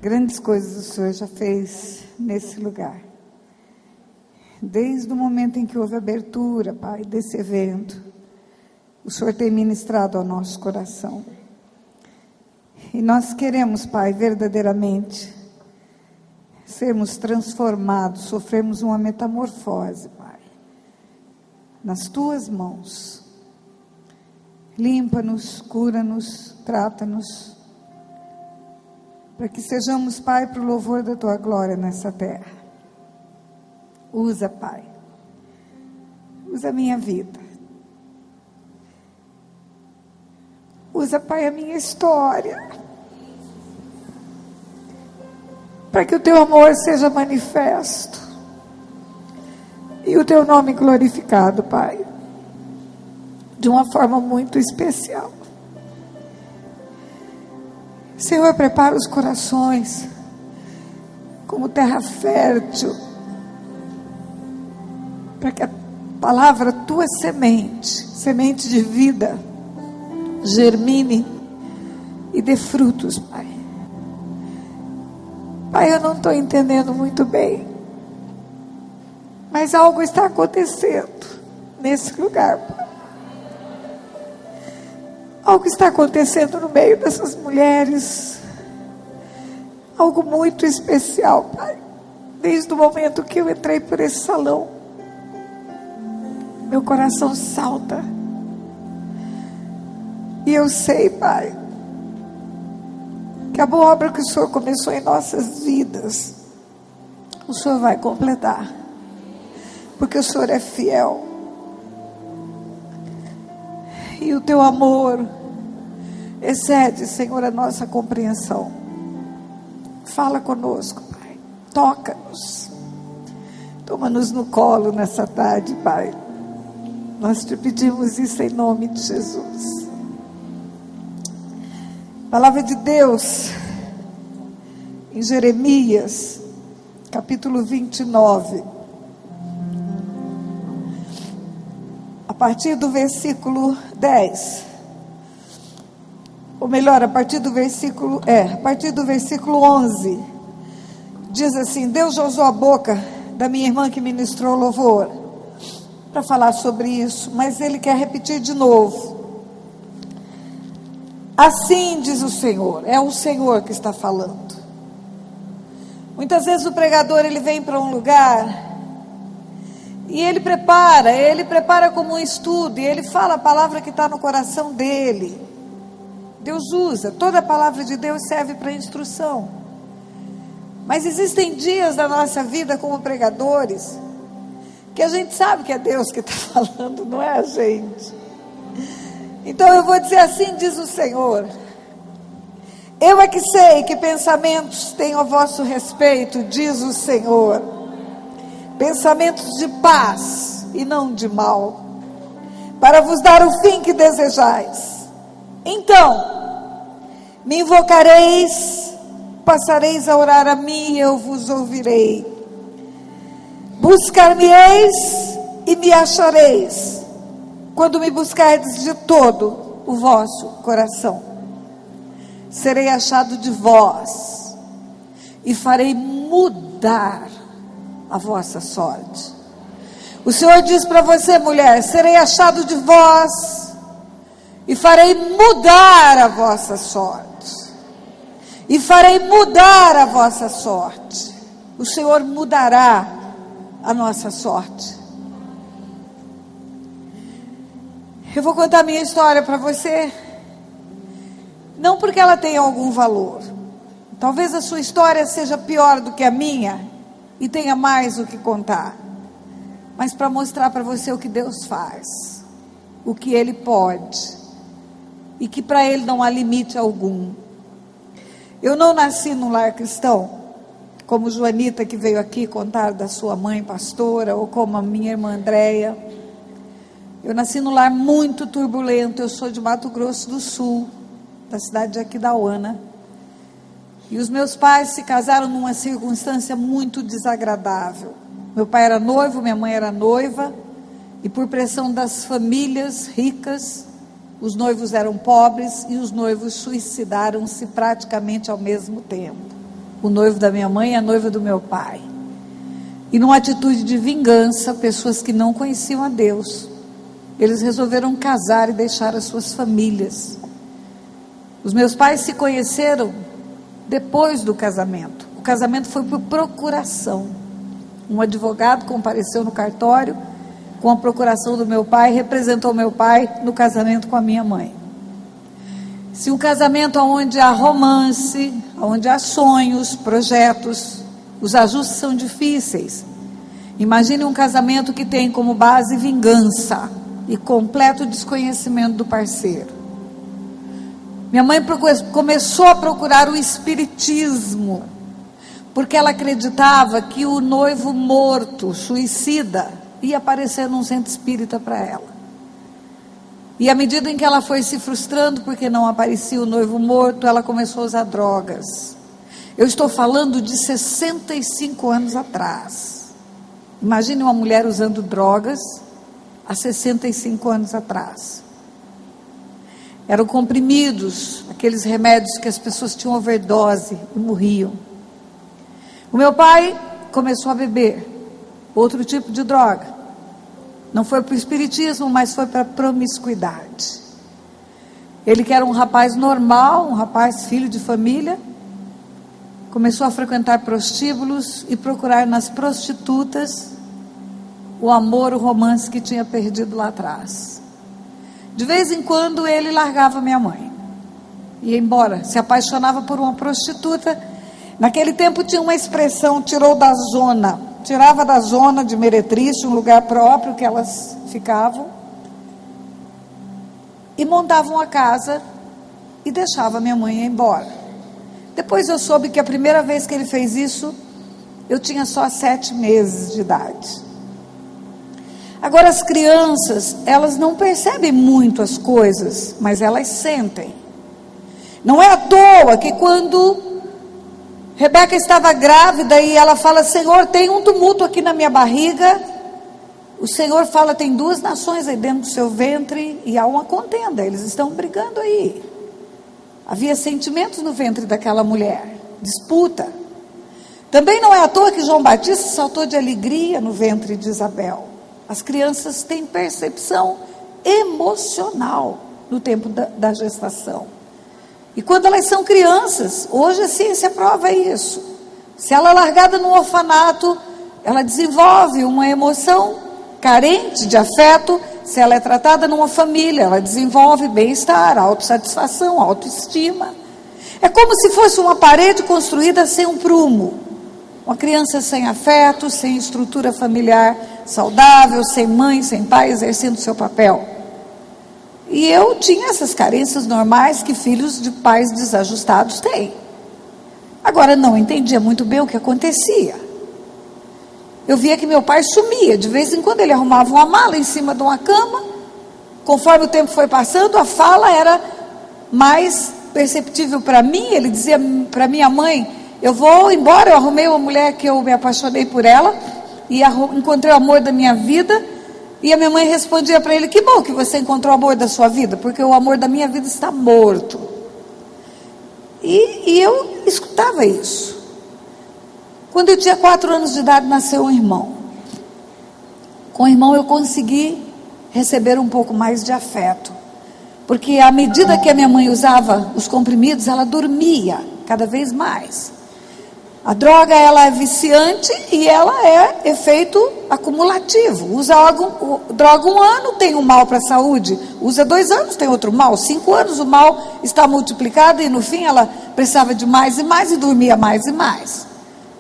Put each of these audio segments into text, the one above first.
Grandes coisas o Senhor já fez nesse lugar. Desde o momento em que houve abertura, Pai, desse evento, o Senhor tem ministrado ao nosso coração. E nós queremos, Pai, verdadeiramente sermos transformados, sofremos uma metamorfose, Pai, nas Tuas mãos. Limpa-nos, cura-nos, trata-nos, para que sejamos, Pai, para o louvor da Tua glória nessa terra. Usa, Pai, usa a minha vida, usa, Pai, a minha história, para que o Teu amor seja manifesto e o Teu nome glorificado, Pai, de uma forma muito especial. Senhor, prepara os corações como terra fértil, para que a palavra Tua semente de vida, germine e dê frutos, Pai. Pai, eu não estou entendendo muito bem, mas algo está acontecendo nesse lugar, Pai. Algo está acontecendo no meio dessas mulheres, algo muito especial, Pai. Desde o momento que eu entrei por esse salão, meu coração salta, e eu sei, Pai, que a boa obra que o Senhor começou em nossas vidas, o Senhor vai completar, porque o Senhor é fiel, e o Teu amor excede, Senhor, a nossa compreensão. Fala conosco, Pai, toca-nos, toma-nos no colo nessa tarde, Pai. Nós Te pedimos isso em nome de Jesus. Palavra de Deus em Jeremias, capítulo 29, a partir do versículo 10, ou melhor, a partir do versículo 11, diz assim: Deus usou a boca da minha irmã que ministrou louvor para falar sobre isso, mas Ele quer repetir de novo. Assim diz o Senhor, é o Senhor que está falando. Muitas vezes o pregador, ele vem para um lugar e ele prepara como um estudo, e ele fala a palavra que está no coração dele. Deus usa, toda a palavra de Deus serve para instrução, mas existem dias da nossa vida como pregadores, que a gente sabe que é Deus que está falando, não é a gente. Então eu vou dizer: assim diz o Senhor, eu é que sei que pensamentos tenho a vosso respeito, diz o Senhor, pensamentos de paz e não de mal, para vos dar o fim que desejais. Então me invocareis, passareis a orar a mim e eu vos ouvirei. Buscar-me-eis e me achareis, quando me buscardes de todo o vosso coração. Serei achado de vós e farei mudar a vossa sorte. O Senhor diz para você, mulher: serei achado de vós e farei mudar a vossa sorte. E farei mudar a vossa sorte. O Senhor mudará a nossa sorte. Eu vou contar minha história para você, não porque ela tenha algum valor. Talvez a sua história seja pior do que a minha e tenha mais o que contar, mas para mostrar para você o que Deus faz, o que Ele pode, e que para Ele não há limite algum. Eu não nasci num lar cristão, como Joanita, que veio aqui contar da sua mãe pastora, ou como a minha irmã Andréia. Eu nasci num lar muito turbulento. Eu sou de Mato Grosso do Sul, da cidade de Aquidauana, e os meus pais se casaram numa circunstância muito desagradável. Meu pai era noivo, minha mãe era noiva, e por pressão das famílias ricas, os noivos eram pobres e os noivos suicidaram-se praticamente ao mesmo tempo. o noivo da minha mãe e a noiva do meu pai. E numa atitude de vingança, pessoas que não conheciam a Deus, eles resolveram casar e deixar as suas famílias. Os meus pais se conheceram depois do casamento. O casamento foi por procuração. Um advogado compareceu no cartório com a procuração do meu pai, representou meu pai no casamento com a minha mãe. Se um casamento onde há romance, onde há sonhos, projetos, os ajustes são difíceis. Imagine um casamento que tem como base vingança e completo desconhecimento do parceiro. Minha mãe começou a procurar o espiritismo, porque ela acreditava que o noivo morto, suicida, ia aparecer num centro espírita para ela. E à medida em que ela foi se frustrando porque não aparecia o noivo morto, ela começou a usar drogas. Eu estou falando de 65 anos atrás. Imagine uma mulher usando drogas há 65 anos atrás. Eram comprimidos, aqueles remédios que as pessoas tinham overdose e morriam. O meu pai começou a beber outro tipo de droga. Não foi para o espiritismo, mas foi para a promiscuidade. Ele, que era um rapaz normal, um rapaz filho de família, começou a frequentar prostíbulos e procurar nas prostitutas o amor, o romance que tinha perdido lá atrás. De vez em quando ele largava minha mãe, ia embora, se apaixonava por uma prostituta. Naquele tempo tinha uma expressão, tirava da zona de meretriz, um lugar próprio que elas ficavam, e montavam a casa e deixava minha mãe ir embora. Depois eu soube que a primeira vez que ele fez isso, eu tinha só 7 meses de idade. Agora as crianças, elas não percebem muito as coisas, mas elas sentem. Não é à toa que quando Rebeca estava grávida e ela fala: Senhor, tem um tumulto aqui na minha barriga. O Senhor fala: tem 2 nações aí dentro do seu ventre e há uma contenda, eles estão brigando aí. Havia sentimentos no ventre daquela mulher, disputa. Também não é à toa que João Batista saltou de alegria no ventre de Isabel. As crianças têm percepção emocional no tempo da gestação. E quando elas são crianças, hoje a ciência prova isso. Se ela é largada num orfanato, ela desenvolve uma emoção carente de afeto. Se ela é tratada numa família, ela desenvolve bem-estar, autossatisfação, autoestima. É como se fosse uma parede construída sem um prumo. Uma criança sem afeto, sem estrutura familiar saudável, sem mãe, sem pai, exercendo seu papel. E eu tinha essas carências normais que filhos de pais desajustados têm. Agora, não entendia muito bem o que acontecia. Eu via que meu pai sumia. De vez em quando ele arrumava uma mala em cima de uma cama. Conforme o tempo foi passando, a fala era mais perceptível para mim. Ele dizia para minha mãe: eu vou embora, eu arrumei uma mulher que eu me apaixonei por ela e encontrei o amor da minha vida. E a minha mãe respondia para ele: que bom que você encontrou o amor da sua vida, porque o amor da minha vida está morto. E eu escutava isso. Quando eu tinha 4 anos de idade, nasceu um irmão. Com o irmão eu consegui receber um pouco mais de afeto, porque à medida que a minha mãe usava os comprimidos, ela dormia cada vez mais. A droga, ela é viciante e ela é efeito acumulativo. Usa droga 1 ano, tem um mal para a saúde. Usa 2 anos, tem outro mal. 5 anos, o mal está multiplicado e no fim ela precisava de mais e mais e dormia mais e mais.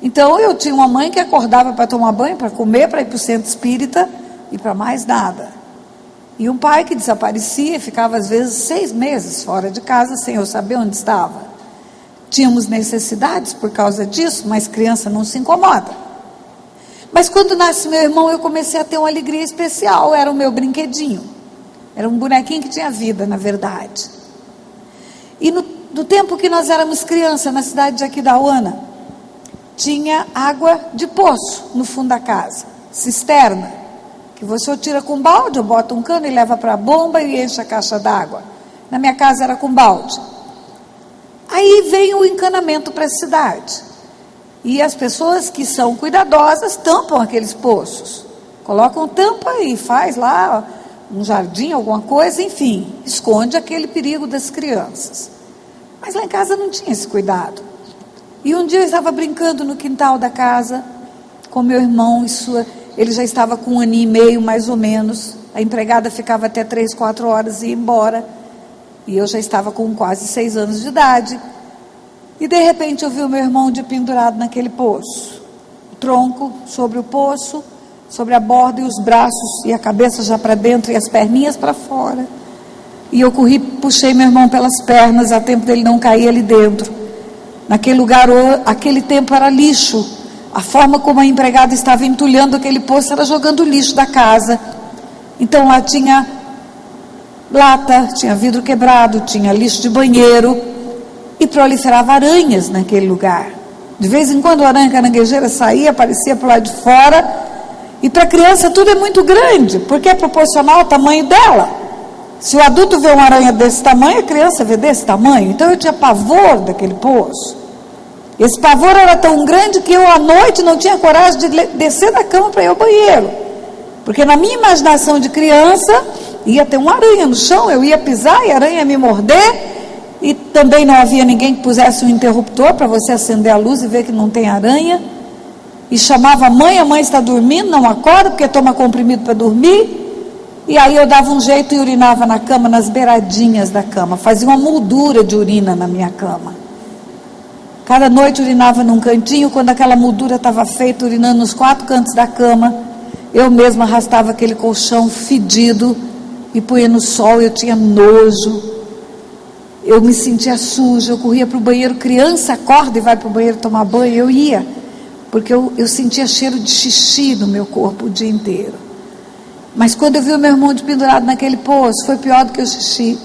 Então eu tinha uma mãe que acordava para tomar banho, para comer, para ir para o centro espírita e para mais nada. E um pai que desaparecia e ficava às vezes 6 meses fora de casa sem eu saber onde estava. Tínhamos necessidades por causa disso, mas criança não se incomoda. Mas quando nasce meu irmão, eu comecei a ter uma alegria especial. Era o meu brinquedinho. Era um bonequinho que tinha vida, na verdade. E no tempo que nós éramos criança, na cidade de Aquidauana, tinha água de poço no fundo da casa, cisterna, que você tira com balde, ou bota um cano e leva para a bomba e enche a caixa d'água. Na minha casa era com balde. Aí veio o encanamento para a cidade. E as pessoas que são cuidadosas tampam aqueles poços. Colocam tampa e faz lá um jardim, alguma coisa, enfim, esconde aquele perigo das crianças. Mas lá em casa não tinha esse cuidado. E um dia eu estava brincando no quintal da casa com meu irmão ele já estava com 1 ano e meio mais ou menos. A empregada ficava até 3, 4 horas e ia embora. E eu já estava com quase 6 anos de idade. E de repente eu vi o meu irmão pendurado naquele poço. O tronco sobre o poço, sobre a borda, e os braços e a cabeça já para dentro e as perninhas para fora. E eu corri, puxei meu irmão pelas pernas, a tempo dele não cair ali dentro. Naquele lugar, aquele tempo era lixo. A forma como a empregada estava entulhando aquele poço era jogando lixo da casa. Então lá tinha lata, tinha vidro quebrado, tinha lixo de banheiro, e proliferava aranhas naquele lugar. De vez em quando a aranha caranguejeira saía, aparecia por lá de fora. E para a criança tudo é muito grande, porque é proporcional ao tamanho dela. Se o adulto vê uma aranha desse tamanho, a criança vê desse tamanho. Então eu tinha pavor daquele poço. Esse pavor era tão grande que eu à noite não tinha coragem de descer da cama para ir ao banheiro. Porque na minha imaginação de criança, ia ter uma aranha no chão, eu ia pisar e a aranha ia me morder. E também não havia ninguém que pusesse um interruptor para você acender a luz e ver que não tem aranha. E chamava a mãe está dormindo, não acorda porque toma comprimido para dormir. E aí eu dava um jeito e urinava na cama, nas beiradinhas da cama. Fazia uma moldura de urina na minha cama. Cada noite urinava num cantinho. Quando aquela moldura estava feita, urinando nos 4 cantos da cama, eu mesma arrastava aquele colchão fedido e punha no sol. Eu tinha nojo, eu me sentia suja, eu corria para o banheiro. Criança acorda e vai para o banheiro tomar banho, eu ia, porque eu sentia cheiro de xixi no meu corpo o dia inteiro. Mas quando eu vi o meu irmão pendurado naquele poço, foi pior do que o xixi.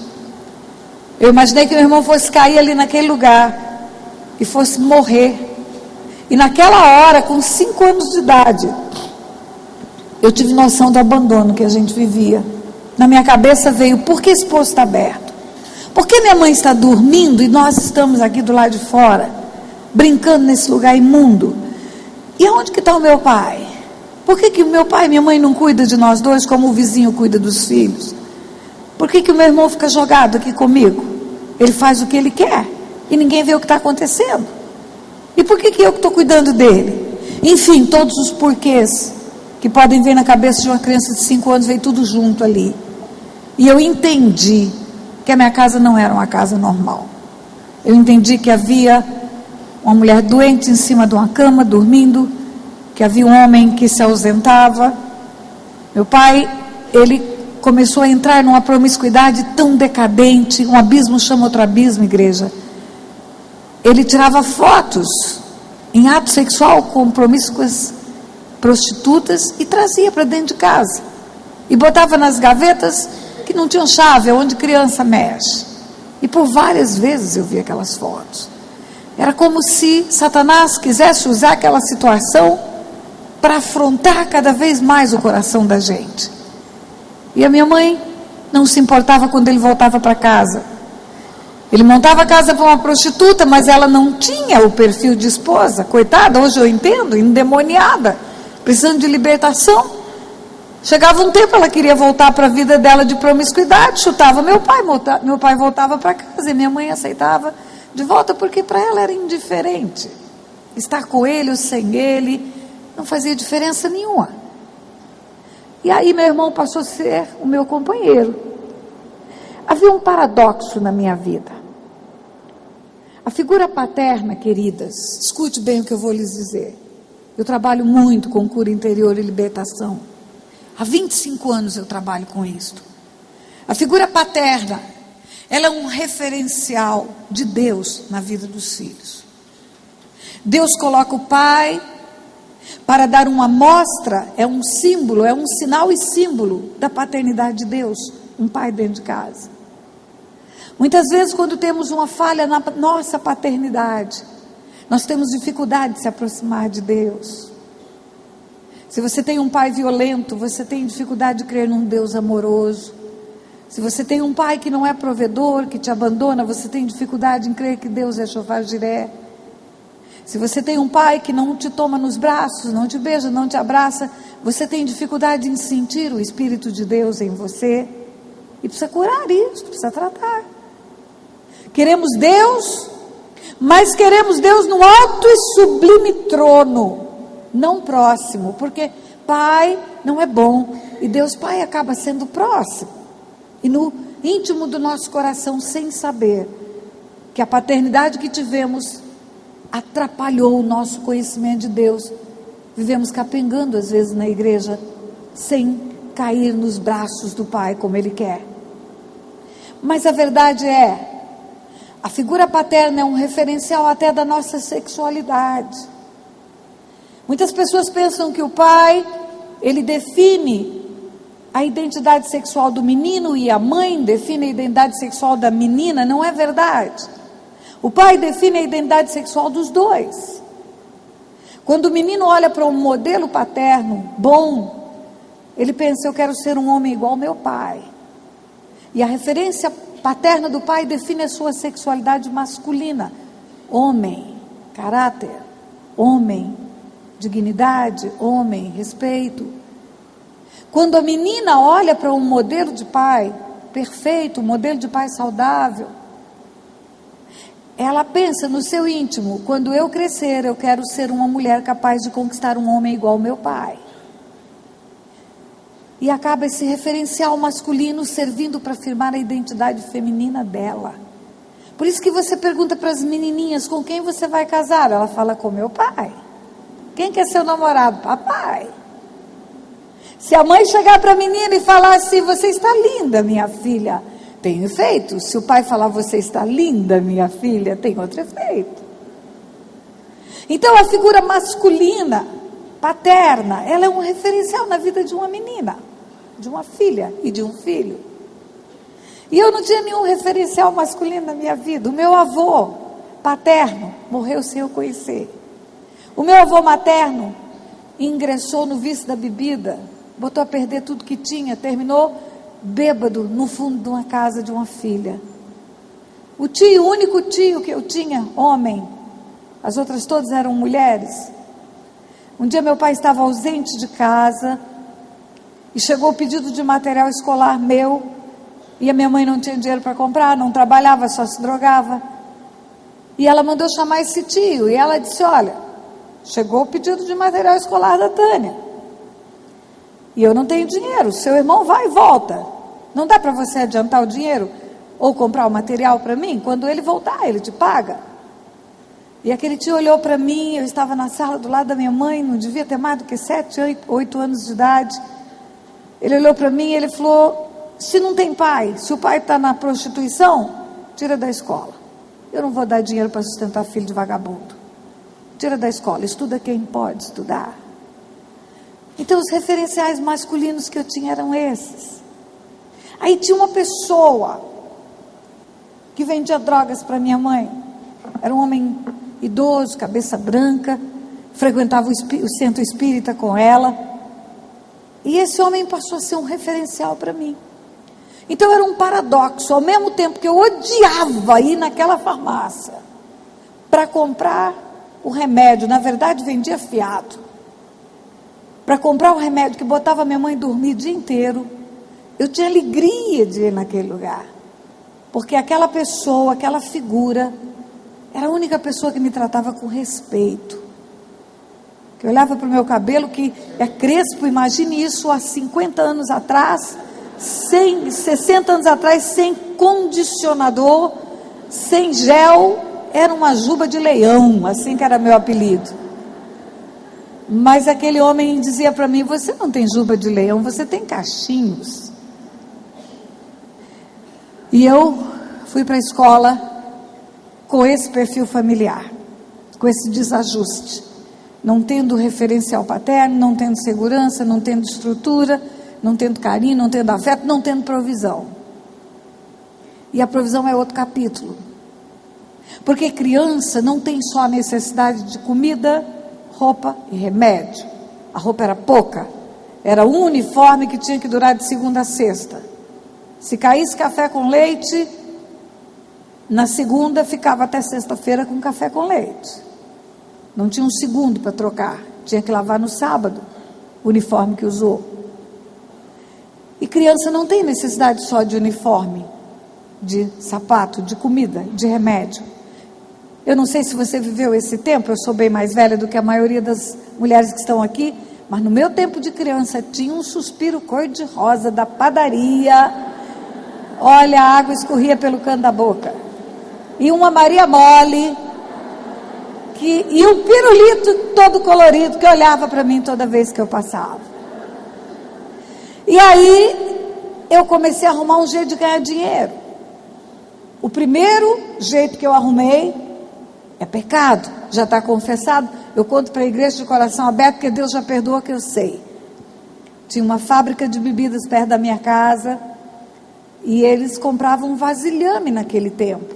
Eu imaginei que meu irmão fosse cair ali naquele lugar e fosse morrer. E naquela hora, com 5 anos de idade, eu tive noção do abandono que a gente vivia. Na minha cabeça veio: por que esse poço está aberto? Por que minha mãe está dormindo e nós estamos aqui do lado de fora, brincando nesse lugar imundo? E aonde que está o meu pai? Por que o meu pai e minha mãe não cuidam de nós dois como o vizinho cuida dos filhos? Por que o meu irmão fica jogado aqui comigo? Ele faz o que ele quer e ninguém vê o que está acontecendo. E por que eu que estou cuidando dele? Enfim, todos os porquês que podem vir na cabeça de uma criança de 5 anos, veio tudo junto ali. E eu entendi que a minha casa não era uma casa normal. Eu entendi que havia uma mulher doente em cima de uma cama, dormindo, que havia um homem que se ausentava. Meu pai, ele começou a entrar numa promiscuidade tão decadente. Um abismo chama outro abismo, igreja. Ele tirava fotos em ato sexual com promíscuas prostitutas e trazia para dentro de casa. E botava nas gavetas que não tinham chave, é onde criança mexe. E por várias vezes eu vi aquelas fotos. Era como se Satanás quisesse usar aquela situação para afrontar cada vez mais o coração da gente. E a minha mãe não se importava quando ele voltava para casa. Ele montava a casa para uma prostituta, mas ela não tinha o perfil de esposa. Coitada, hoje eu entendo, endemoniada, precisando de libertação. Chegava um tempo, ela queria voltar para a vida dela de promiscuidade, chutava meu pai voltava para casa e minha mãe aceitava de volta, porque para ela era indiferente. Estar com ele ou sem ele não fazia diferença nenhuma. E aí meu irmão passou a ser o meu companheiro. Havia um paradoxo na minha vida. A figura paterna, queridas, escute bem o que eu vou lhes dizer. Eu trabalho muito com cura interior e libertação. Há 25 anos eu trabalho com isto. A figura paterna, ela é um referencial de Deus na vida dos filhos. Deus coloca o pai para dar uma amostra, é um símbolo, é um sinal e símbolo da paternidade de Deus, um pai dentro de casa. Muitas vezes, quando temos uma falha na nossa paternidade, nós temos dificuldade de se aproximar de Deus. Se você tem um pai violento, você tem dificuldade de crer num Deus amoroso. Se você tem um pai que não é provedor, que te abandona, você tem dificuldade em crer que Deus é Jeová Jiré. Se você tem um pai que não te toma nos braços, não te beija, não te abraça, você tem dificuldade em sentir o Espírito de Deus em você, e precisa curar isso, precisa tratar. Queremos Deus, mas queremos Deus no alto e sublime trono, não próximo, porque pai não é bom, e Deus Pai acaba sendo próximo, e no íntimo do nosso coração, sem saber que a paternidade que tivemos atrapalhou o nosso conhecimento de Deus. Vivemos capengando às vezes na igreja, sem cair nos braços do Pai como Ele quer. Mas a verdade é, a figura paterna é um referencial até da nossa sexualidade. Muitas pessoas pensam que o pai, ele define a identidade sexual do menino e a mãe define a identidade sexual da menina. Não é verdade. O pai define a identidade sexual dos dois. Quando o menino olha para um modelo paterno bom, ele pensa: eu quero ser um homem igual ao meu pai. E a referência paterna do pai define a sua sexualidade masculina. Homem, caráter, homem, dignidade, homem, respeito. Quando a menina olha para um modelo de pai perfeito, um modelo de pai saudável, ela pensa no seu íntimo: quando eu crescer, eu quero ser uma mulher capaz de conquistar um homem igual ao meu pai. E acaba esse referencial masculino servindo para afirmar a identidade feminina dela. Por isso que você pergunta para as menininhas: com quem você vai casar? Ela fala: com meu pai. Quem quer ser o namorado? Papai. Se a mãe chegar para a menina e falar assim: você está linda, minha filha, tem efeito. Se o pai falar: você está linda, minha filha, tem outro efeito. Então a figura masculina, paterna, ela é um referencial na vida de uma menina, de uma filha e de um filho. E eu não tinha nenhum referencial masculino na minha vida. O meu avô paterno morreu sem eu conhecer. O meu avô materno ingressou no vício da bebida, botou a perder tudo que tinha, terminou bêbado no fundo de uma casa de uma filha. O único tio que eu tinha, homem, as outras todas eram mulheres. Um dia meu pai estava ausente de casa e chegou o pedido de material escolar meu, e a minha mãe não tinha dinheiro para comprar, não trabalhava, só se drogava. E ela mandou chamar esse tio, e ela disse: olha, chegou o pedido de material escolar da Tânia, e eu não tenho dinheiro, seu irmão vai e volta, não dá para você adiantar o dinheiro, ou comprar o material para mim? Quando ele voltar, ele te paga. E aquele tio olhou para mim, eu estava na sala do lado da minha mãe, não devia ter mais do que 7, 8 anos de idade. Ele olhou para mim e ele falou: se não tem pai, se o pai está na prostituição, tira da escola. Eu não vou dar dinheiro para sustentar filho de vagabundo. Tira da escola, estuda quem pode estudar. Então os referenciais masculinos que eu tinha eram esses. Aí tinha uma pessoa que vendia drogas para minha mãe. Era um homem idoso, cabeça branca, frequentava o centro espírita com ela. E esse homem passou a ser um referencial para mim. Então era um paradoxo. Ao mesmo tempo que eu odiava ir naquela farmácia para comprar o remédio, na verdade vendia fiado, para comprar o remédio que botava minha mãe dormir o dia inteiro, eu tinha alegria de ir naquele lugar, porque aquela pessoa, aquela figura, era a única pessoa que me tratava com respeito, que olhava para o meu cabelo, que é crespo. Imagine isso há 50 anos atrás, 60 anos atrás, sem condicionador, sem gel, era uma juba de leão, assim que era meu apelido. Mas aquele homem dizia para mim: você não tem juba de leão, você tem cachinhos. E eu fui para a escola com esse perfil familiar, com esse desajuste, não tendo referencial paterno, não tendo segurança, não tendo estrutura, não tendo carinho, não tendo afeto, não tendo provisão. E a provisão é outro capítulo, porque criança não tem só a necessidade de comida, roupa e remédio. A roupa era pouca, era um uniforme que tinha que durar de segunda a sexta. Se caísse café com leite, na segunda ficava até sexta-feira com café com leite. Não tinha um segundo para trocar. Tinha que lavar no sábado o uniforme que usou. E criança não tem necessidade só de uniforme, de sapato, de comida, de remédio. Eu não sei se você viveu esse tempo, eu sou bem mais velha do que a maioria das mulheres que estão aqui, mas no meu tempo de criança tinha um suspiro cor-de-rosa da padaria. Olha, a água escorria pelo canto da boca. E uma Maria Mole, e um pirulito todo colorido que olhava para mim toda vez que eu passava. E aí eu comecei a arrumar um jeito de ganhar dinheiro. O primeiro jeito que eu arrumei é pecado, já está confessado. Eu conto para a igreja de coração aberto, porque Deus já perdoa, que eu sei. Tinha uma fábrica de bebidas perto da minha casa, e eles compravam vasilhame naquele tempo.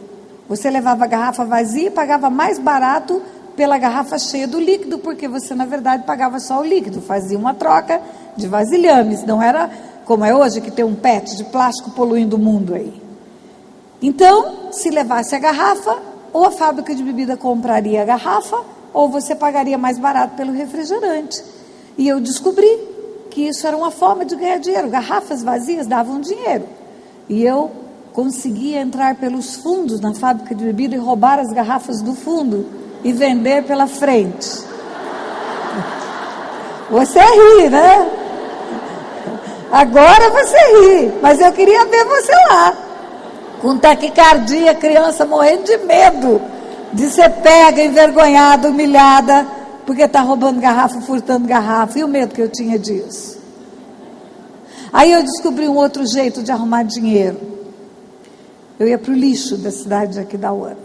Você levava a garrafa vazia e pagava mais barato pela garrafa cheia do líquido, porque você na verdade pagava só o líquido, fazia uma troca de vasilhames, não era como é hoje, que tem um PET de plástico poluindo o mundo aí. Então, se levasse a garrafa, ou a fábrica de bebida compraria a garrafa, ou você pagaria mais barato pelo refrigerante. E eu descobri que isso era uma forma de ganhar dinheiro. Garrafas vazias davam dinheiro. E eu conseguia entrar pelos fundos na fábrica de bebida e roubar as garrafas do fundo e vender pela frente. Você ri, né? Agora você ri, mas eu queria ver você lá, com taquicardia, criança morrendo de medo de ser pega, envergonhada, humilhada, porque está roubando garrafa, furtando garrafa, e o medo que eu tinha disso. Aí eu descobri um outro jeito de arrumar dinheiro. Eu ia para o lixo da cidade de Aquidauana.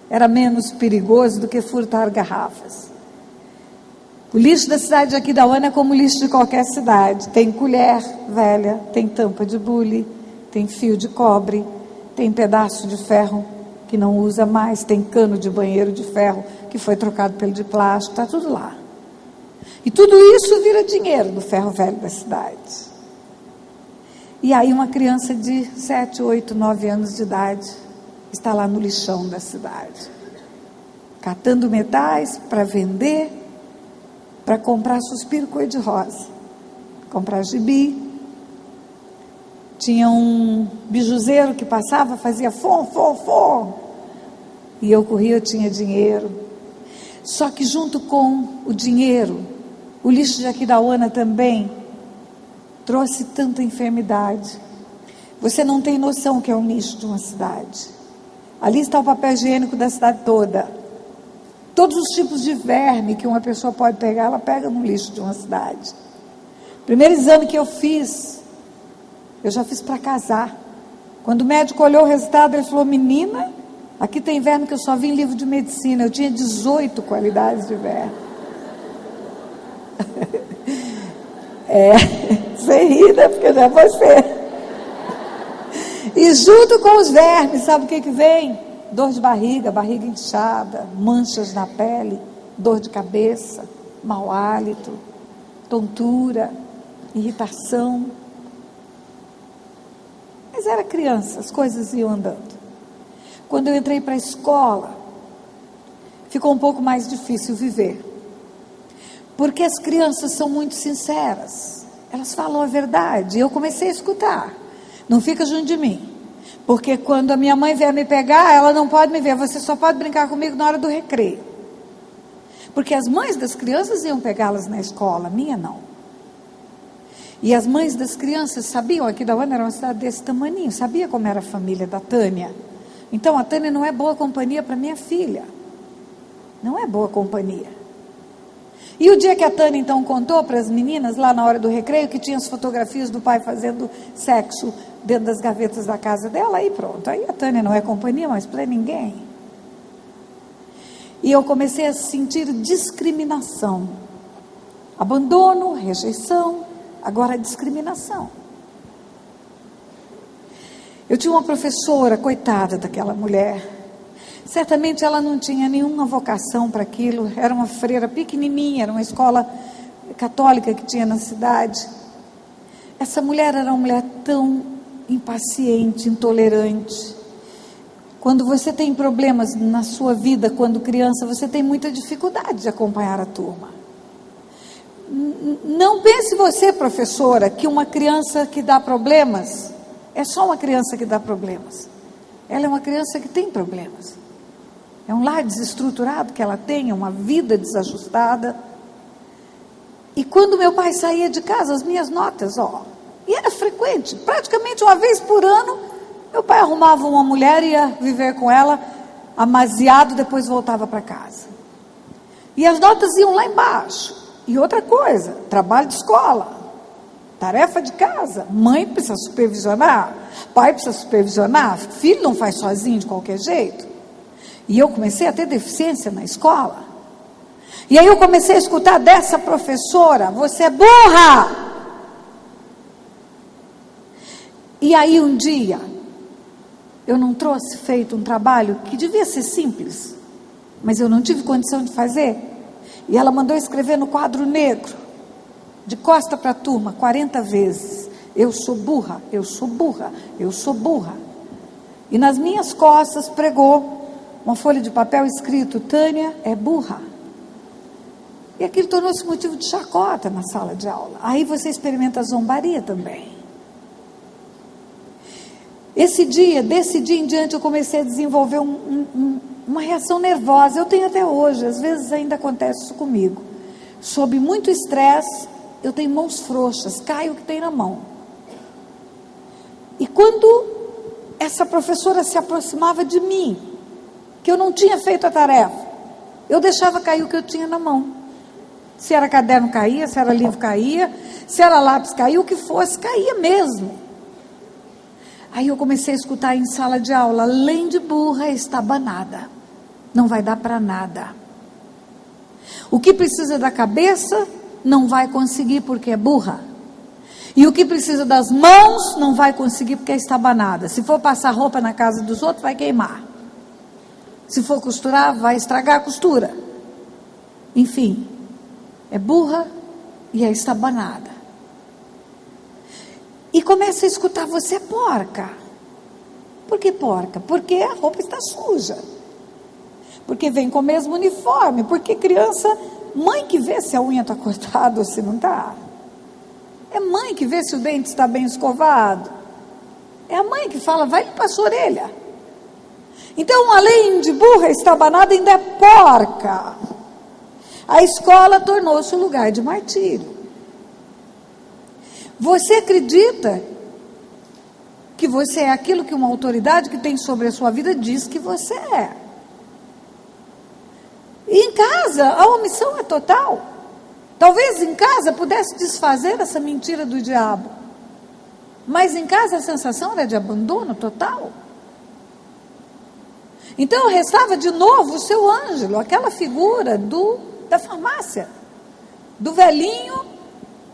Era menos perigoso do que furtar garrafas. O lixo da cidade de Aquidauana é como o lixo de qualquer cidade. Tem colher velha, tem tampa de bule, tem fio de cobre, tem pedaço de ferro que não usa mais, tem cano de banheiro de ferro que foi trocado pelo de plástico, está tudo lá. E tudo isso vira dinheiro do ferro velho da cidade. E aí uma criança de 7, 8, 9 anos de idade está lá no lixão da cidade, catando metais para vender, para comprar suspiro cor-de-rosa, comprar gibi. Tinha um bijuzeiro que passava, fazia fom, fom, fom. E eu corria, eu tinha dinheiro. Só que junto com o dinheiro, o lixo de Aquidauana também trouxe tanta enfermidade. Você não tem noção o que é um lixo de uma cidade. Ali está o papel higiênico da cidade toda. Todos os tipos de verme que uma pessoa pode pegar, ela pega no lixo de uma cidade. Primeiro exame que eu fiz, eu já fiz para casar. Quando o médico olhou o resultado, ele falou: menina, aqui tem verme que eu só vi em livro de medicina. Eu tinha 18 qualidades de verme. Você ri, né? Porque não é você. E junto com os vermes, sabe o que vem? Dor de barriga, barriga inchada, manchas na pele, dor de cabeça, mau hálito, tontura, irritação. Mas era criança, as coisas iam andando. Quando eu entrei para a escola, ficou um pouco mais difícil viver. Porque as crianças são muito sinceras. Elas falam a verdade. E eu comecei a escutar. Não fica junto de mim. Porque quando a minha mãe vier me pegar, ela não pode me ver. Você só pode brincar comigo na hora do recreio. Porque as mães das crianças iam pegá-las na escola. A minha não. E as mães das crianças sabiam. Aquidauana era uma cidade desse tamaninho. Sabia como era a família da Tânia. Então a Tânia não é boa companhia para minha filha. Não é boa companhia. E o dia que a Tânia então contou para as meninas, lá na hora do recreio, que tinha as fotografias do pai fazendo sexo dentro das gavetas da casa dela, aí pronto. Aí a Tânia não é companhia mais para ninguém. E eu comecei a sentir discriminação. Abandono, rejeição, agora discriminação. Eu tinha uma professora, coitada daquela mulher. Certamente ela não tinha nenhuma vocação para aquilo. Era uma freira pequenininha, era uma escola católica que tinha na cidade. Essa mulher era uma mulher tão impaciente, intolerante. Quando você tem problemas na sua vida, quando criança, você tem muita dificuldade de acompanhar a turma. Não pense você, professora, que uma criança que dá problemas, é só uma criança que dá problemas. Ela é uma criança que tem problemas. É um lar desestruturado que ela tem, é uma vida desajustada. E quando meu pai saía de casa, as minhas notas, e era frequente, praticamente uma vez por ano, meu pai arrumava uma mulher, ia viver com ela, amaziado, depois voltava para casa. E as notas iam lá embaixo. E outra coisa, trabalho de escola, tarefa de casa, mãe precisa supervisionar, pai precisa supervisionar, filho não faz sozinho de qualquer jeito. E eu comecei a ter deficiência na escola. E aí eu comecei a escutar dessa professora: você é burra! E aí um dia, eu não trouxe feito um trabalho que devia ser simples, mas eu não tive condição de fazer. E ela mandou escrever no quadro negro, de costa para a turma, 40 vezes: eu sou burra, eu sou burra, eu sou burra. E nas minhas costas pregou uma folha de papel escrito: Tânia é burra. E aquilo tornou-se motivo de chacota na sala de aula. Aí você experimenta a zombaria também. Desse dia em diante, eu comecei a desenvolver uma reação nervosa. Eu tenho até hoje, às vezes ainda acontece isso comigo. Sob muito estresse, eu tenho mãos frouxas, caio o que tem na mão. E quando essa professora se aproximava de mim, que eu não tinha feito a tarefa, eu deixava cair o que eu tinha na mão. Se era caderno, caía; se era livro, caía; se era lápis, caía; o que fosse, caía mesmo. Aí eu comecei a escutar em sala de aula: além de burra, está banada, não vai dar para nada. O que precisa da cabeça, não vai conseguir porque é burra. E o que precisa das mãos, não vai conseguir porque é estabanada. Se for passar roupa na casa dos outros, vai queimar. Se for costurar, vai estragar a costura. Enfim, é burra e é estabanada. E começa a escutar: você é porca. Por que porca? Porque a roupa está suja. Porque vem com o mesmo uniforme. Porque criança, mãe que vê se a unha está cortada ou se não está. É mãe que vê se o dente está bem escovado. É a mãe que fala: vai limpar a sua orelha. Então, além de burra, estabanada, ainda é porca. A escola tornou-se um lugar de martírio. Você acredita que você é aquilo que uma autoridade que tem sobre a sua vida diz que você é. E em casa, a omissão é total. Talvez em casa pudesse desfazer essa mentira do diabo. Mas em casa a sensação era de abandono total. Então restava de novo o seu Ângelo, aquela figura da farmácia, do velhinho,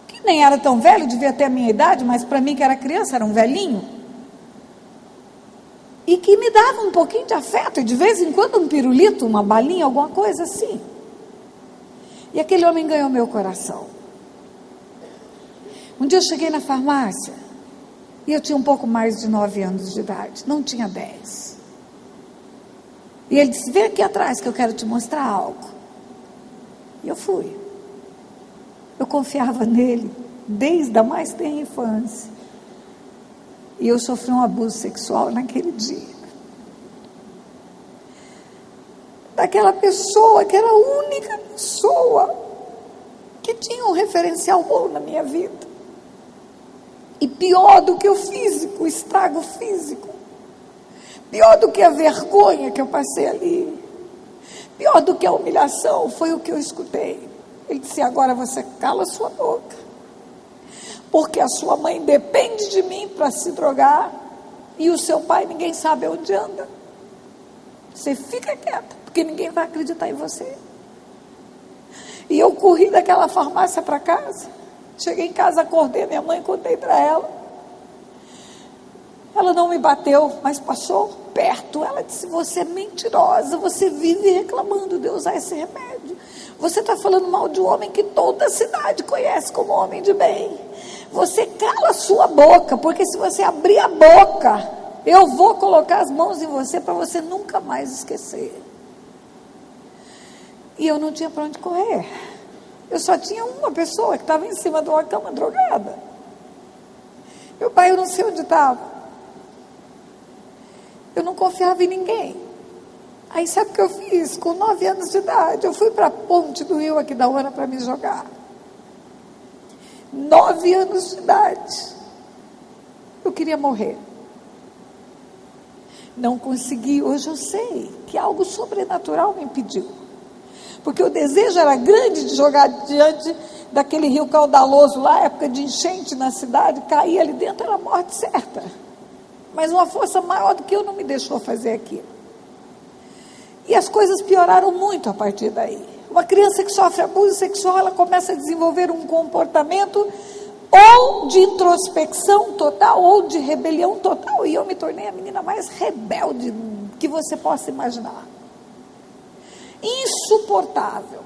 que nem era tão velho, devia ter a minha idade, mas para mim que era criança, era um velhinho, e que me dava um pouquinho de afeto, e de vez em quando um pirulito, uma balinha, alguma coisa assim. E aquele homem ganhou meu coração. Um dia eu cheguei na farmácia, e eu tinha um pouco mais de 9 anos de idade, não tinha 10. E ele disse: vem aqui atrás que eu quero te mostrar algo. E eu fui. Eu confiava nele desde a mais tenra infância. E eu sofri um abuso sexual naquele dia. Daquela pessoa que era a única pessoa que tinha um referencial bom na minha vida. E pior do que o físico, o estrago físico. Pior do que a vergonha que eu passei ali. Pior do que a humilhação foi o que eu escutei. Ele disse: agora você cala sua boca. Porque a sua mãe depende de mim para se drogar. E o seu pai ninguém sabe onde anda. Você fica quieta, porque ninguém vai acreditar em você. E eu corri daquela farmácia para casa. Cheguei em casa, acordei minha mãe, contei para ela. Ela não me bateu, mas passou perto. Ela disse: você é mentirosa, você vive reclamando de usar esse remédio. Você está falando mal de um homem que toda a cidade conhece como homem de bem. Você cala a sua boca, porque se você abrir a boca, Eu vou colocar as mãos em você para você nunca mais esquecer. E eu não tinha para onde correr. Eu só tinha uma pessoa que estava em cima de uma cama drogada. Meu pai, eu não sei onde estava. Eu não confiava em ninguém. Aí sabe o que eu fiz? Com 9 anos de idade, eu fui para a ponte do rio aqui da Hora para me jogar. 9 anos de idade. Eu queria morrer. Não consegui. Hoje eu sei que algo sobrenatural me impediu. Porque o desejo era grande de jogar diante daquele rio caudaloso lá, época de enchente na cidade, cair ali dentro era a morte certa. Mas uma força maior do que eu não me deixou fazer aquilo. E as coisas pioraram muito a partir daí. Uma criança que sofre abuso sexual, ela começa a desenvolver um comportamento ou de introspecção total, ou de rebelião total. E eu me tornei a menina mais rebelde que você possa imaginar. Insuportável.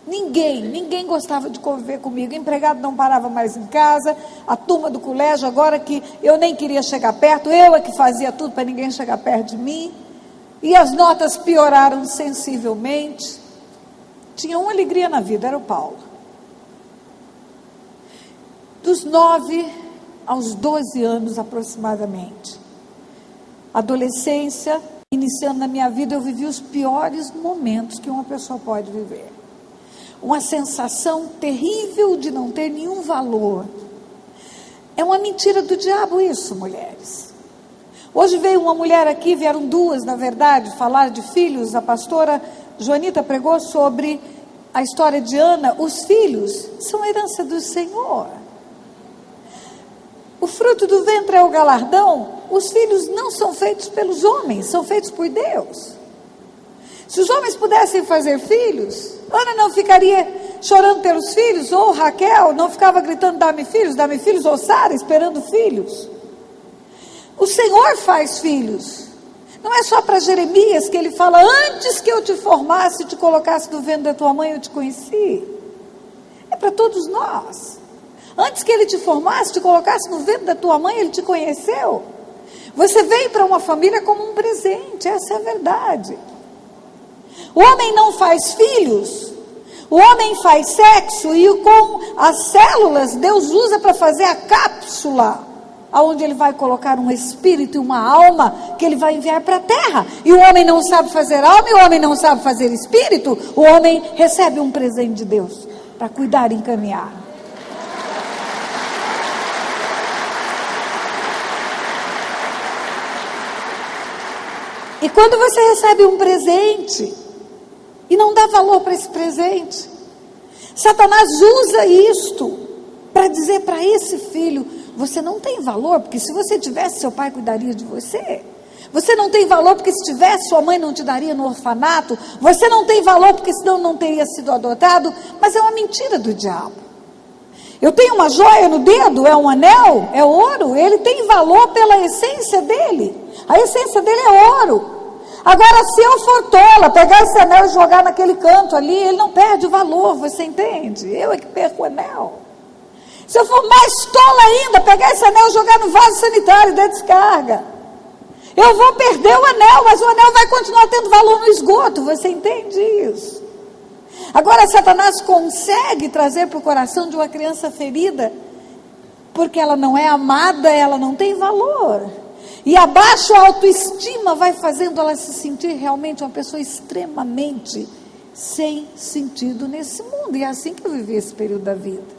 Ninguém gostava de conviver comigo. O empregado não parava mais em casa. A turma do colégio, agora que eu nem queria chegar perto, eu é que fazia tudo para ninguém chegar perto de mim. E as notas pioraram sensivelmente. Tinha uma alegria na vida, era o Paulo. Dos 9 aos 12 anos aproximadamente. Adolescência, iniciando na minha vida, eu vivi os piores momentos que uma pessoa pode viver. Uma sensação terrível de não ter nenhum valor. É uma mentira do diabo isso, mulheres. Hoje veio uma mulher aqui, vieram 2, na verdade, falar de filhos. A pastora Joanita pregou sobre a história de Ana. Os filhos são a herança do Senhor. O fruto do ventre é o galardão. Os filhos não são feitos pelos homens, são feitos por Deus. Se os homens pudessem fazer filhos, Ana não ficaria chorando pelos filhos, ou Raquel não ficava gritando, dá-me filhos, ou Sara esperando filhos. O Senhor faz filhos. Não é só para Jeremias que ele fala, antes que eu te formasse e te colocasse no ventre da tua mãe, eu te conheci. É para todos nós. Antes que ele te formasse, te colocasse no ventre da tua mãe, ele te conheceu. Você veio para uma família como um presente, essa é a verdade. O homem não faz filhos, o homem faz sexo, e com as células, Deus usa para fazer a cápsula, onde ele vai colocar um espírito e uma alma, que ele vai enviar para a terra. E o homem não sabe fazer alma, e o homem não sabe fazer espírito, o homem recebe um presente de Deus, para cuidar e encaminhar. E quando você recebe um presente e não dá valor para esse presente, Satanás usa isto para dizer para esse filho, você não tem valor, porque se você tivesse, seu pai cuidaria de você. Você não tem valor porque se tivesse, sua mãe não te daria no orfanato. Você não tem valor porque senão não teria sido adotado. Mas é uma mentira do diabo. Eu tenho uma joia no dedo, é um anel, é ouro. Ele tem valor pela essência dele. A essência dele é ouro. Agora, se eu for tola, pegar esse anel e jogar naquele canto ali, ele não perde o valor, você entende? Eu é que perco o anel. Se eu for mais tola ainda, pegar esse anel e jogar no vaso sanitário da descarga, eu vou perder o anel, mas o anel vai continuar tendo valor no esgoto, você entende isso? Agora, Satanás consegue trazer para o coração de uma criança ferida, porque ela não é amada, ela não tem valor. E a baixa autoestima vai fazendo ela se sentir realmente uma pessoa extremamente sem sentido nesse mundo. E é assim que eu vivi esse período da vida.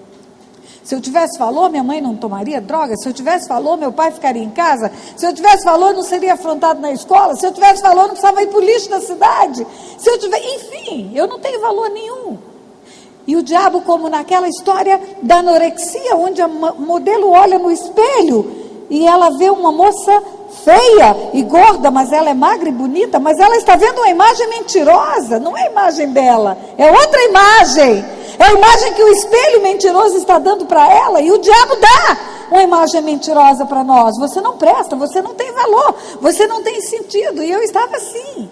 Se eu tivesse valor, minha mãe não tomaria droga. Se eu tivesse valor, meu pai ficaria em casa. Se eu tivesse valor, não seria afrontado na escola. Se eu tivesse valor, não precisava ir para o lixo da cidade. Se eu tivesse, enfim, eu não tenho valor nenhum. E o diabo, como naquela história da anorexia, onde a modelo olha no espelho e ela vê uma moça feia e gorda, mas ela é magra e bonita, mas ela está vendo uma imagem mentirosa, não é a imagem dela, é outra imagem, é a imagem que o espelho mentiroso está dando para ela, e o diabo dá uma imagem mentirosa para nós, você não presta, você não tem valor, você não tem sentido, e eu estava assim,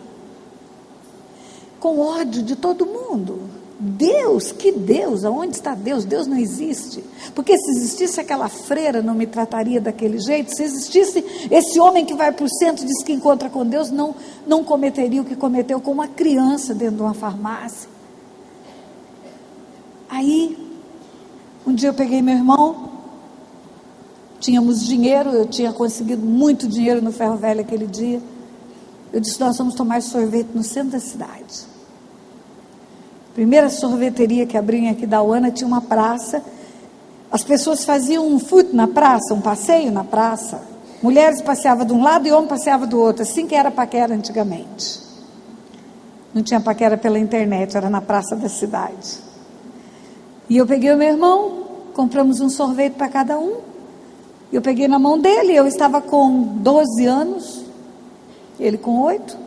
com ódio de todo mundo, Deus, que Deus? Aonde está Deus? Deus não existe. Porque se existisse aquela freira, não me trataria daquele jeito. Se existisse esse homem que vai para o centro e diz que encontra com Deus, não cometeria o que cometeu com uma criança dentro de uma farmácia. Aí, um dia eu peguei meu irmão, tínhamos dinheiro, eu tinha conseguido muito dinheiro no Ferro Velho aquele dia. Eu disse, nós vamos tomar sorvete no centro da cidade. Primeira sorveteria que abriu aqui da Uana, tinha uma praça. As pessoas faziam um footing na praça, um passeio na praça. Mulheres passeavam de um lado e homens passeavam do outro, assim que era paquera antigamente. Não tinha paquera pela internet, era na praça da cidade. E eu peguei o meu irmão, compramos um sorvete para cada um. Eu peguei na mão dele, eu estava com 12 anos, ele com 8,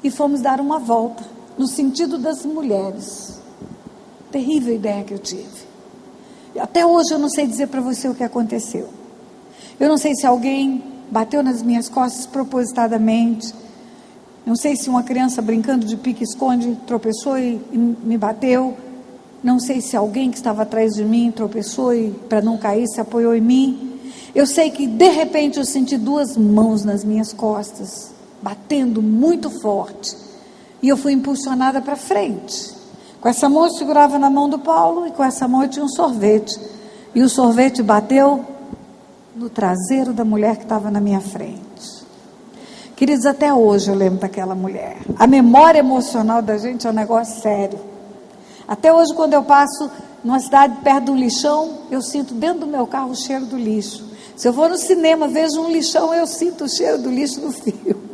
e fomos dar uma volta. No sentido das mulheres. Terrível ideia que eu tive. Até hoje eu não sei dizer para você o que aconteceu. Eu não sei se alguém bateu nas minhas costas propositadamente. Não sei se uma criança brincando de pique-esconde tropeçou e me bateu. Não sei se alguém que estava atrás de mim tropeçou e, para não cair, se apoiou em mim. Eu sei que de repente eu senti 2 mãos nas minhas costas, batendo muito forte. E eu fui impulsionada para frente. Com essa mão eu segurava na mão do Paulo, e com essa mão eu tinha um sorvete. E o sorvete bateu no traseiro da mulher que estava na minha frente. Queridos, até hoje eu lembro daquela mulher. A memória emocional da gente é um negócio sério. Até hoje, quando eu passo numa cidade perto do lixão, eu sinto dentro do meu carro o cheiro do lixo. Se eu for no cinema, vejo um lixão, eu sinto o cheiro do lixo do filme.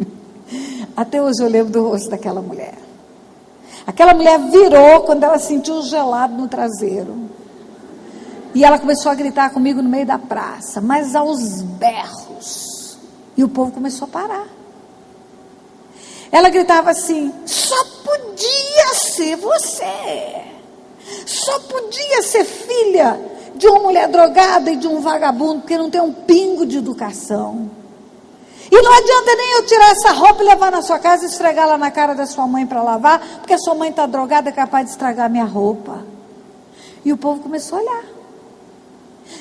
Até hoje eu lembro do rosto daquela mulher. Aquela mulher virou quando ela sentiu o gelado no traseiro. E ela começou a gritar comigo no meio da praça, mas aos berros. E o povo começou a parar. Ela gritava assim, só podia ser você. Só podia ser filha de uma mulher drogada e de um vagabundo, porque não tem um pingo de educação. E não adianta nem eu tirar essa roupa e levar na sua casa e esfregar lá na cara da sua mãe para lavar, porque a sua mãe está drogada, é capaz de estragar minha roupa. E o povo começou a olhar.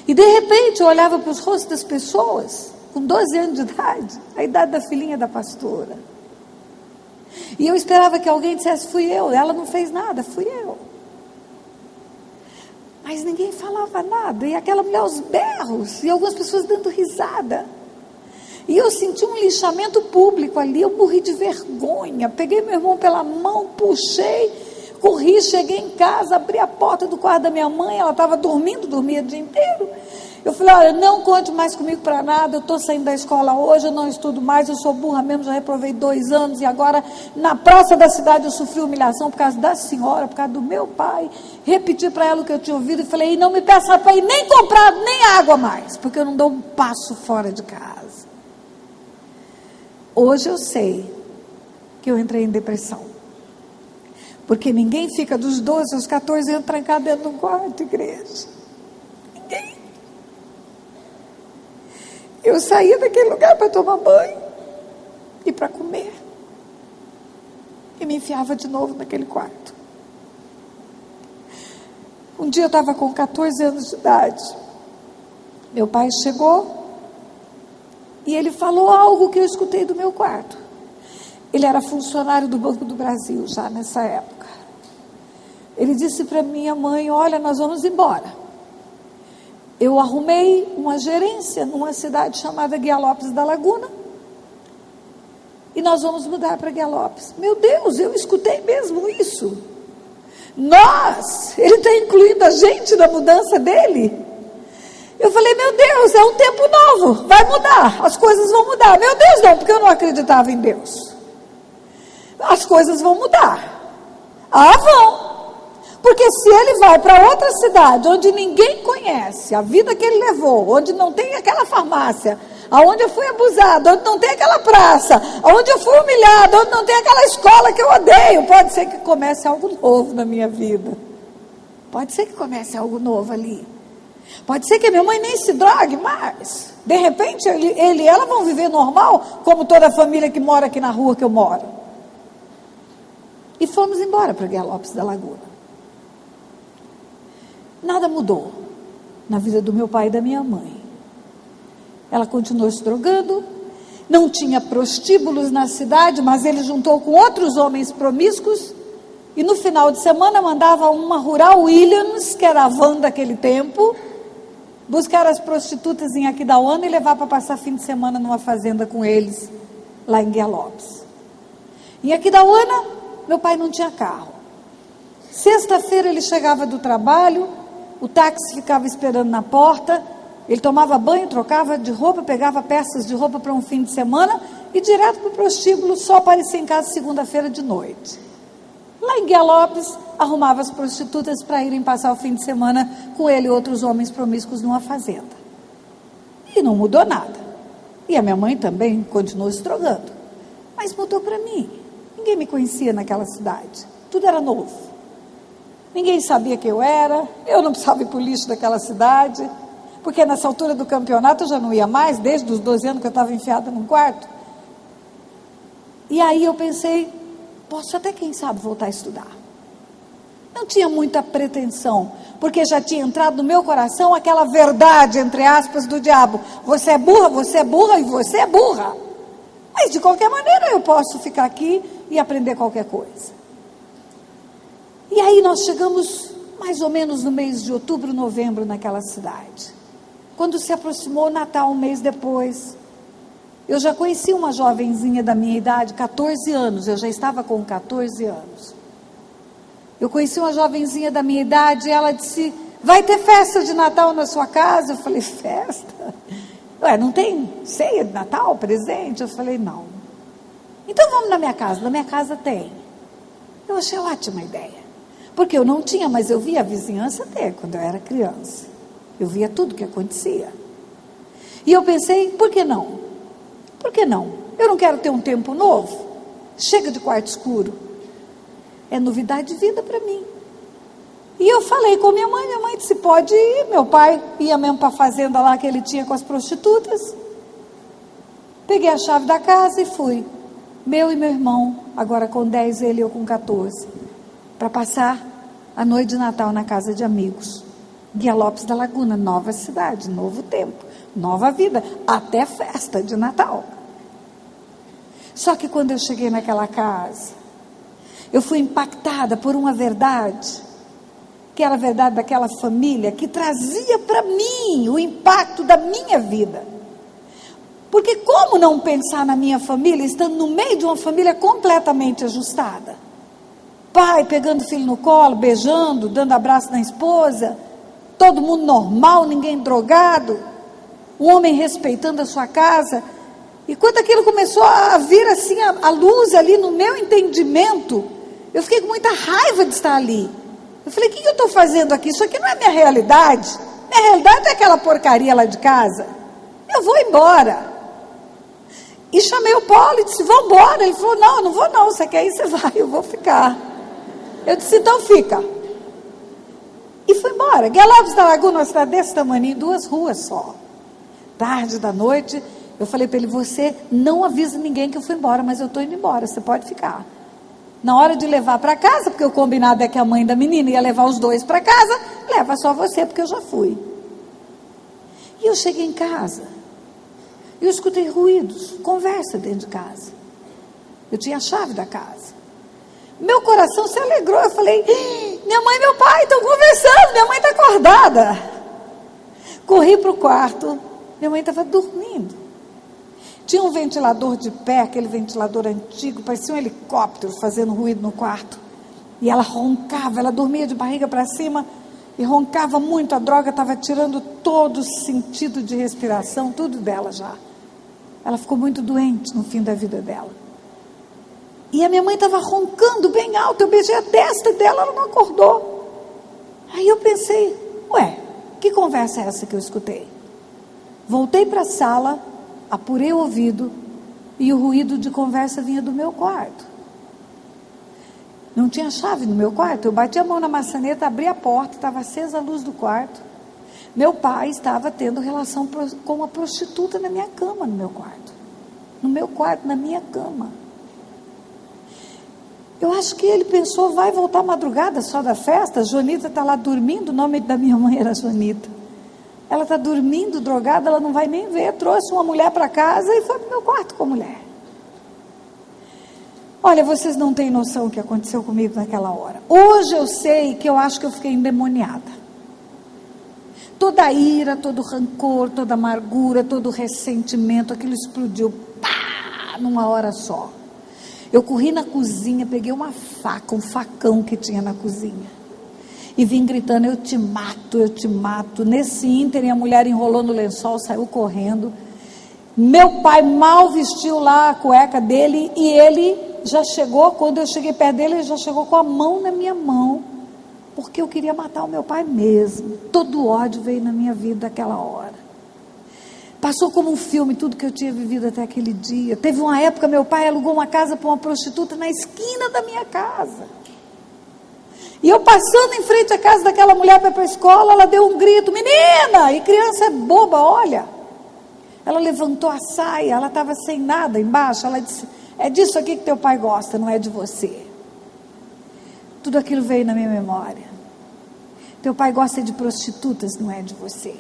E de repente eu olhava para os rostos das pessoas, com 12 anos de idade, a idade da filhinha da pastora. E eu esperava que alguém dissesse, fui eu. Ela não fez nada, fui eu. Mas ninguém falava nada. E aquela mulher aos berros, e algumas pessoas dando risada. E eu senti um lixamento público ali, eu morri de vergonha. Peguei meu irmão pela mão, puxei, corri, cheguei em casa, abri a porta do quarto da minha mãe, ela estava dormindo, dormia o dia inteiro. Eu falei, olha, não conte mais comigo para nada, eu estou saindo da escola hoje, eu não estudo mais, eu sou burra mesmo, já reprovei 2 anos, e agora na praça da cidade eu sofri humilhação por causa da senhora, por causa do meu pai. Repeti para ela o que eu tinha ouvido e falei, não me peça para ir nem comprar nem água mais, porque eu não dou um passo fora de casa. Hoje eu sei que eu entrei em depressão. Porque ninguém fica dos 12 aos 14 anos trancado dentro de um quarto, igreja. Ninguém. Eu saía daquele lugar para tomar banho e para comer. E me enfiava de novo naquele quarto. Um dia eu estava com 14 anos de idade. Meu pai chegou e ele falou algo que eu escutei do meu quarto. Ele era funcionário do Banco do Brasil já nessa época. Ele disse para minha mãe, olha, nós vamos embora. Eu arrumei uma gerência numa cidade chamada Guiá Lopes da Laguna. E nós vamos mudar para Guiá Lopes. Meu Deus, eu escutei mesmo isso. Nós, ele está incluindo a gente na mudança dele. Eu falei, meu Deus, é um tempo novo, vai mudar, as coisas vão mudar. Meu Deus, não, porque eu não acreditava em Deus. As coisas vão mudar. Ah, vão. Porque se ele vai para outra cidade, onde ninguém conhece a vida que ele levou, onde não tem aquela farmácia, aonde eu fui abusado, onde não tem aquela praça, onde eu fui humilhado, onde não tem aquela escola que eu odeio, pode ser que comece algo novo na minha vida. Pode ser que comece algo novo ali. Pode ser que a minha mãe nem se drogue mais. De repente, ele e ela vão viver normal, como toda a família que mora aqui na rua que eu moro. E fomos embora para Guiá Lopes da Laguna. Nada mudou na vida do meu pai e da minha mãe. Ela continuou se drogando, não tinha prostíbulos na cidade, mas ele juntou com outros homens promíscuos, e no final de semana mandava uma Rural Williams, que era a van daquele tempo, buscar as prostitutas em Aquidauana e levar para passar fim de semana numa fazenda com eles, lá em Guia Lopes. Em Aquidauana, meu pai não tinha carro. Sexta-feira ele chegava do trabalho, o táxi ficava esperando na porta, ele tomava banho, trocava de roupa, pegava peças de roupa para um fim de semana e direto para o prostíbulo, só aparecia em casa segunda-feira de noite. Lá em Guia Lopes, arrumava as prostitutas para irem passar o fim de semana com ele e outros homens promíscuos numa fazenda. E não mudou nada. E a minha mãe também continuou se drogando. Mas mudou para mim. Ninguém me conhecia naquela cidade. Tudo era novo. Ninguém sabia quem eu era. Eu não precisava ir para o lixo daquela cidade. Porque nessa altura do campeonato eu já não ia mais, desde os 12 anos que eu estava enfiada num quarto. E aí eu pensei, posso até, quem sabe, voltar a estudar. Não tinha muita pretensão, porque já tinha entrado no meu coração aquela verdade, entre aspas, do diabo. Você é burra e você é burra. Mas, de qualquer maneira, eu posso ficar aqui e aprender qualquer coisa. E aí nós chegamos mais ou menos no mês de outubro, novembro, naquela cidade. Quando se aproximou o Natal, um mês depois, eu já conheci uma jovenzinha da minha idade, 14 anos, eu já estava com 14 anos. Eu conheci uma jovenzinha da minha idade e ela disse, vai ter festa de Natal na sua casa? Eu falei, festa? Ué, não tem ceia de Natal, presente? Eu falei, não. Então vamos na minha casa. Na minha casa tem. Eu achei ótima ideia. Porque eu não tinha, mas eu via a vizinhança ter quando eu era criança. Eu via tudo que acontecia. E eu pensei, por que não? Por que não? Eu não quero ter um tempo novo. Chega de quarto escuro. É novidade de vida para mim. E eu falei com minha mãe disse, pode ir. Meu pai ia mesmo para a fazenda lá que ele tinha com as prostitutas. Peguei a chave da casa e fui. Meu e meu irmão, agora com 10, ele e eu com 14, para passar a noite de Natal na casa de amigos. Guia Lopes da Laguna, nova cidade, novo tempo, nova vida, até festa de Natal. Só que quando eu cheguei naquela casa, eu fui impactada por uma verdade, que era a verdade daquela família, que trazia para mim o impacto da minha vida. Porque como não pensar na minha família, estando no meio de uma família completamente ajustada? Pai pegando o filho no colo, beijando, dando abraço na esposa, todo mundo normal, ninguém drogado, o homem respeitando a sua casa. E quando aquilo começou a vir assim, a luz ali no meu entendimento, eu fiquei com muita raiva de estar ali. Eu falei, o que eu estou fazendo aqui? Isso aqui não é minha realidade. Minha realidade é aquela porcaria lá de casa. Eu vou embora. E chamei o Paulo e disse, vamos embora. Ele falou, não, eu não vou não, você quer ir, você vai, eu vou ficar. Eu disse, então fica. E fui embora. Guia Lopes da Laguna, uma cidade desse tamanho, 2 ruas só. Tarde da noite, eu falei para ele, você não avisa ninguém que eu fui embora, mas eu estou indo embora, você pode ficar. Na hora de levar para casa, porque o combinado é que a mãe da menina ia levar os 2 para casa, leva só você, porque eu já fui. E eu cheguei em casa, e eu escutei ruídos, conversa dentro de casa. Eu tinha a chave da casa. Meu coração se alegrou, eu falei, minha mãe e meu pai estão conversando, minha mãe está acordada. Corri para o quarto, minha mãe estava dormindo. Tinha um ventilador de pé, aquele ventilador antigo, parecia um helicóptero fazendo ruído no quarto. E ela roncava, ela dormia de barriga para cima e roncava muito. A droga estava tirando todo o sentido de respiração, tudo dela já. Ela ficou muito doente no fim da vida dela. E a minha mãe estava roncando bem alto, eu beijei a testa dela, ela não acordou. Aí eu pensei, ué, que conversa é essa que eu escutei? Voltei para a sala, apurei o ouvido e o ruído de conversa vinha do meu quarto. Não tinha chave no meu quarto, eu bati a mão na maçaneta, abri a porta, estava acesa a luz do quarto. Meu pai estava tendo relação com uma prostituta na minha cama, no meu quarto. No meu quarto, na minha cama. Eu acho que ele pensou, vai voltar madrugada só da festa, Jonita está lá dormindo, o nome da minha mãe era Jonita. Ela está dormindo, drogada, ela não vai nem ver. Trouxe uma mulher para casa e foi para o meu quarto com a mulher. Olha, vocês não têm noção o que aconteceu comigo naquela hora. Hoje eu sei que eu acho que eu fiquei endemoniada. Toda a ira, todo o rancor, toda a amargura, todo o ressentimento, aquilo explodiu, pá, numa hora só. Eu corri na cozinha, peguei uma faca, um facão que tinha na cozinha. E vim gritando, eu te mato, eu te mato. Nesse ínterim, a mulher enrolou no lençol, saiu correndo. Meu pai mal vestiu lá a cueca dele e ele já chegou, quando eu cheguei perto dele, ele já chegou com a mão na minha mão, porque eu queria matar o meu pai mesmo. Todo o ódio veio na minha vida naquela hora. Passou como um filme tudo que eu tinha vivido até aquele dia. Teve uma época, meu pai alugou uma casa para uma prostituta na esquina da minha casa. E eu passando em frente à casa daquela mulher para ir para a escola, ela deu um grito, menina! E criança é boba, olha. Ela levantou a saia, ela estava sem nada embaixo, ela disse, é disso aqui que teu pai gosta, não é de você. Tudo aquilo veio na minha memória. Teu pai gosta de prostitutas, não é de você.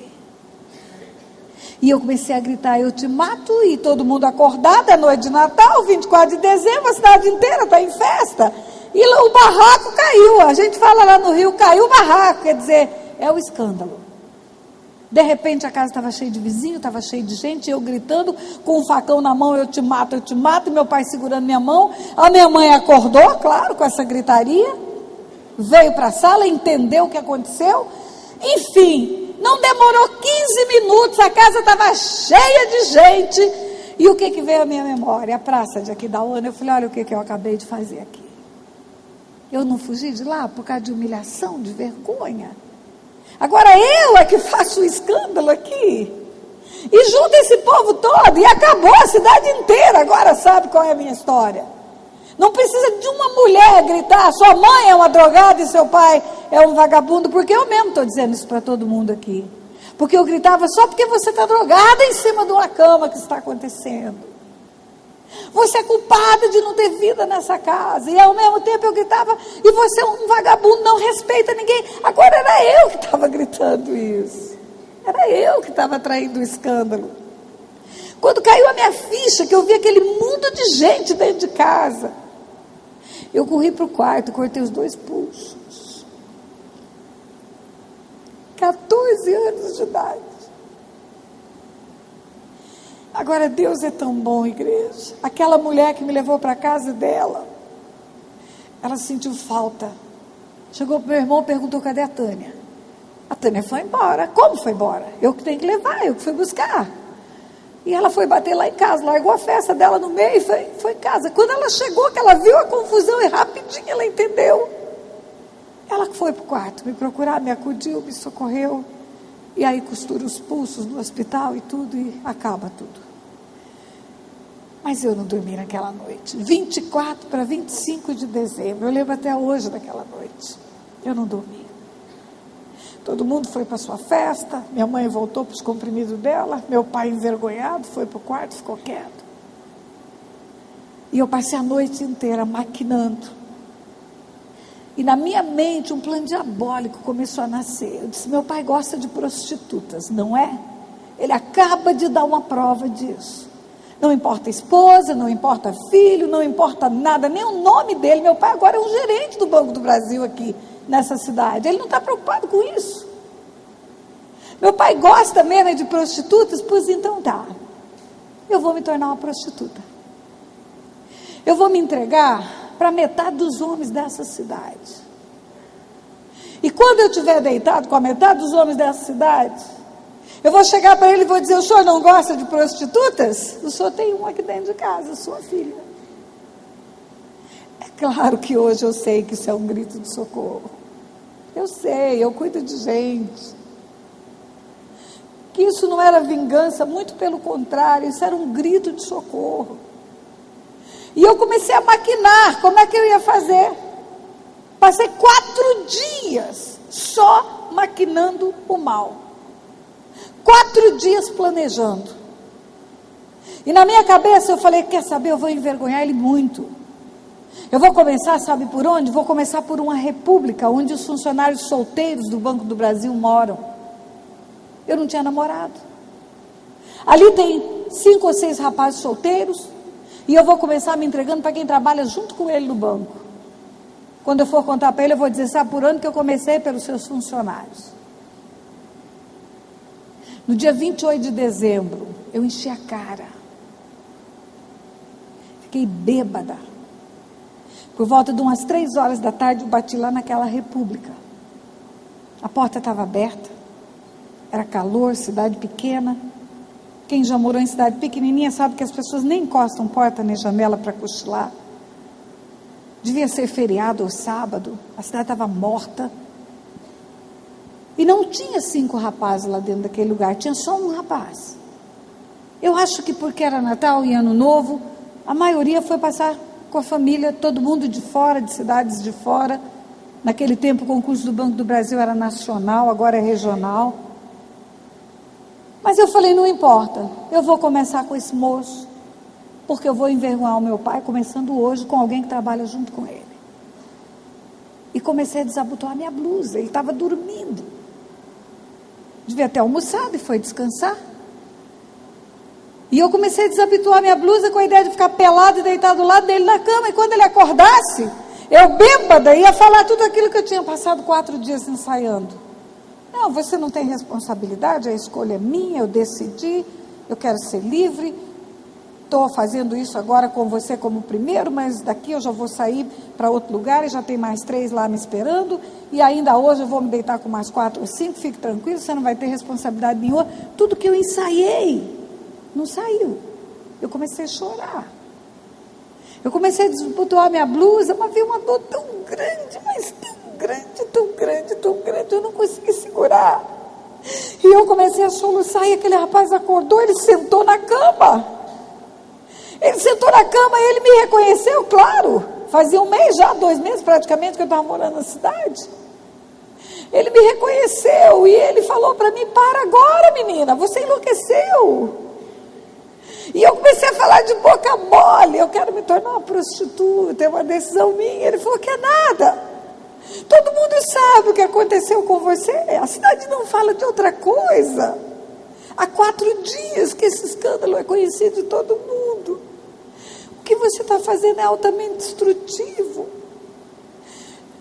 E eu comecei a gritar, eu te mato, e todo mundo acordado, é noite de Natal, 24 de dezembro, a cidade inteira está em festa. E lá, o barraco caiu, a gente fala lá no Rio, caiu o barraco, quer dizer, é o escândalo. De repente a casa estava cheia de vizinhos, estava cheia de gente, eu gritando, com um facão na mão, eu te mato, e meu pai segurando minha mão. A minha mãe acordou, claro, com essa gritaria, veio para a sala, entendeu o que aconteceu, enfim, não demorou 15 minutos, a casa estava cheia de gente, e o que veio à minha memória? A praça de Aquidauana. Eu falei, olha o que eu acabei de fazer aqui. Eu não fugi de lá por causa de humilhação, de vergonha. Agora eu é que faço o escândalo aqui. E junta esse povo todo, e acabou a cidade inteira. Agora sabe qual é a minha história. Não precisa de uma mulher gritar, sua mãe é uma drogada e seu pai é um vagabundo, porque eu mesmo estou dizendo isso para todo mundo aqui. Porque eu gritava, só porque você está drogada em cima de uma cama que está acontecendo. Você é culpada de não ter vida nessa casa. E ao mesmo tempo eu gritava, e você é um vagabundo, não respeita ninguém. Agora era eu que estava gritando isso. Era eu que estava traindo o escândalo. Quando caiu a minha ficha, que eu vi aquele mundo de gente dentro de casa, eu corri para o quarto, cortei os 2 pulsos. 14 anos de idade. Agora Deus é tão bom, igreja. Aquela mulher que me levou para a casa dela, ela sentiu falta. Chegou para o meu irmão e perguntou, cadê a Tânia? A Tânia foi embora. Como foi embora? Eu que tenho que levar, eu que fui buscar. E ela foi bater lá em casa, largou a festa dela no meio e foi em casa. Quando ela chegou, que ela viu a confusão e rapidinho ela entendeu. Ela foi para o quarto me procurar, me acudiu, me socorreu. E aí costura os pulsos no hospital e tudo, e acaba tudo. Mas eu não dormi naquela noite. 24 para 25 de dezembro, eu lembro até hoje daquela noite. Eu não dormi. Todo mundo foi para sua festa, minha mãe voltou para os comprimidos dela, meu pai envergonhado foi para o quarto, ficou quieto. E eu passei a noite inteira maquinando. E na minha mente um plano diabólico começou a nascer. Eu disse, meu pai gosta de prostitutas, não é? Ele acaba de dar uma prova disso. Não importa a esposa, não importa filho, não importa nada, nem o nome dele. Meu pai agora é um gerente do Banco do Brasil aqui nessa cidade. Ele não está preocupado com isso. Meu pai gosta mesmo de prostitutas, pois então tá. Eu vou me tornar uma prostituta. Eu vou me entregar para metade dos homens dessa cidade. E quando eu estiver deitado com a metade dos homens dessa cidade, eu vou chegar para ele e vou dizer, o senhor não gosta de prostitutas? O senhor tem uma aqui dentro de casa, sua filha. É claro que hoje eu sei que isso é um grito de socorro. Eu sei, eu cuido de gente. Que isso não era vingança, muito pelo contrário, isso era um grito de socorro. E eu comecei a maquinar, como é que eu ia fazer? Passei 4 dias só maquinando o mal. 4 dias planejando. E na minha cabeça eu falei, quer saber, eu vou envergonhar ele muito. Eu vou começar, sabe por onde? Vou começar por uma república, onde os funcionários solteiros do Banco do Brasil moram. Eu não tinha namorado. Ali tem 5 ou 6 rapazes solteiros, e eu vou começar me entregando para quem trabalha junto com ele no banco. Quando eu for contar para ele, eu vou dizer, sabe por onde que eu comecei? Pelos seus funcionários. No dia 28 de dezembro, eu enchi a cara. Fiquei bêbada. Por volta de umas 3 horas da tarde, eu bati lá naquela república. A porta estava aberta. Era calor, cidade pequena. Quem já morou em cidade pequenininha sabe que as pessoas nem encostam porta nem janela para cochilar. Devia ser feriado ou sábado. A cidade estava morta. E não tinha 5 rapazes lá dentro daquele lugar. Tinha só um rapaz. Eu acho que porque era Natal e Ano Novo, a maioria foi passar com a família, todo mundo de fora, de cidades de fora. Naquele tempo o concurso do Banco do Brasil era nacional, agora é regional. Mas eu falei, não importa, eu vou começar com esse moço, porque eu vou envergonhar o meu pai, começando hoje com alguém que trabalha junto com ele. E comecei a desabotoar minha blusa, ele estava dormindo. Devia ter almoçado e foi descansar. E eu comecei a desabotoar minha blusa com a ideia de ficar pelado e deitado do lado dele na cama. E quando ele acordasse, eu bêbada ia falar tudo aquilo que eu tinha passado 4 dias ensaiando. Não, você não tem responsabilidade, a escolha é minha, eu decidi, eu quero ser livre. Estou fazendo isso agora com você como primeiro, mas daqui eu já vou sair para outro lugar e já tem mais 3 lá me esperando. E ainda hoje eu vou me deitar com mais 4 ou 5, fique tranquilo, você não vai ter responsabilidade nenhuma. Tudo que eu ensaiei não saiu. Eu comecei a chorar. Eu comecei a desabotoar minha blusa, mas veio uma dor tão grande, mas tão grande, tão grande, tão grande, eu não consegui segurar. E eu comecei a soluçar e aquele rapaz acordou, ele sentou na cama. Ele sentou na cama e ele me reconheceu, claro. Fazia 1 mês já, 2 meses praticamente que eu estava morando na cidade. Ele me reconheceu e ele falou para mim, para agora menina, você enlouqueceu. E eu comecei a falar de boca mole, eu quero me tornar uma prostituta, é uma decisão minha. Ele falou que é nada. Todo mundo sabe o que aconteceu com você, a cidade não fala de outra coisa. Há 4 dias que esse escândalo é conhecido de todo mundo. O que você está fazendo é altamente destrutivo.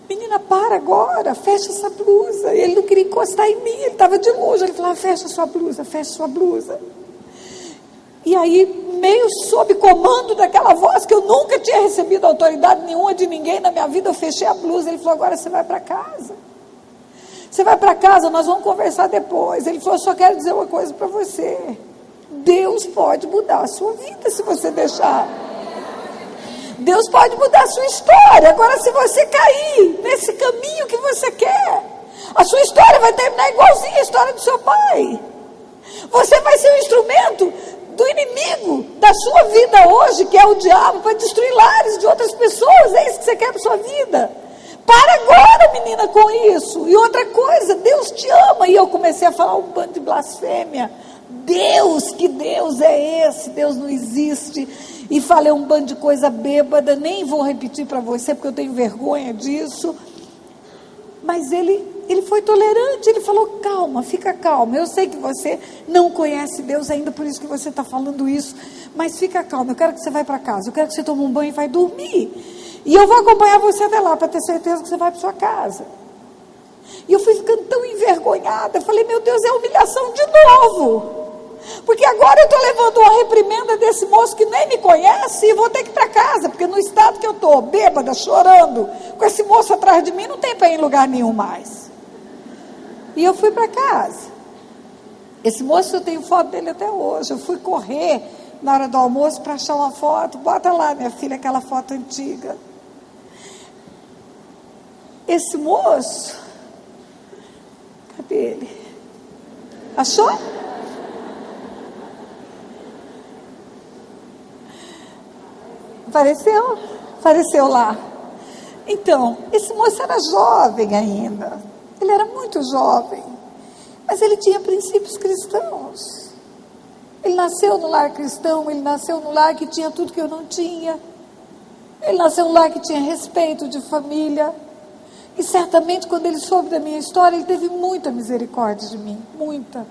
Menina, para agora, fecha essa blusa. Ele não queria encostar em mim, ele estava de longe. Ele falava, fecha sua blusa, fecha sua blusa. E aí, meio sob comando daquela voz, que eu nunca tinha recebido autoridade nenhuma de ninguém na minha vida, eu fechei a blusa. Ele falou, agora você vai para casa. Você vai para casa, nós vamos conversar depois. Ele falou, eu só quero dizer uma coisa para você. Deus pode mudar a sua vida se você deixar. Deus pode mudar a sua história. Agora, se você cair nesse caminho que você quer, a sua história vai terminar igualzinha a história do seu pai. Você vai ser um instrumento do inimigo da sua vida hoje, que é o diabo, para destruir lares de outras pessoas. É isso que você quer para sua vida. Para agora, menina, com isso. E outra coisa, Deus te ama. E eu comecei a falar um bando de blasfêmia. Deus, que Deus é esse? Deus não existe. E falei um bando de coisa bêbada. Nem vou repetir para você, porque eu tenho vergonha disso. Mas ele foi tolerante. Ele falou, calma, fica calma. Eu sei que você não conhece Deus ainda, por isso que você está falando isso. Mas fica calma, eu quero que você vá para casa. Eu quero que você tome um banho e vai dormir. E eu vou acompanhar você até lá, para ter certeza que você vai para sua casa. E eu fui ficando tão envergonhada. Eu falei, meu Deus, é humilhação de novo. Porque agora eu estou levando uma reprimenda desse moço que nem me conhece e vou ter que ir para casa. Porque no estado que eu estou, bêbada, chorando, com esse moço atrás de mim, não tem para ir em lugar nenhum mais. E eu fui para casa. Esse moço, eu tenho foto dele até hoje. Eu fui correr na hora do almoço para achar uma foto. Bota lá, minha filha, aquela foto antiga. Esse moço, cadê ele? Achou? Apareceu lá. Então, esse moço era jovem ainda. Ele era muito jovem. Mas ele tinha princípios cristãos. Ele nasceu no lar cristão, ele nasceu no lar que tinha tudo que eu não tinha. Ele nasceu num lar que tinha respeito de família. E certamente, quando ele soube da minha história, ele teve muita misericórdia de mim. Muita.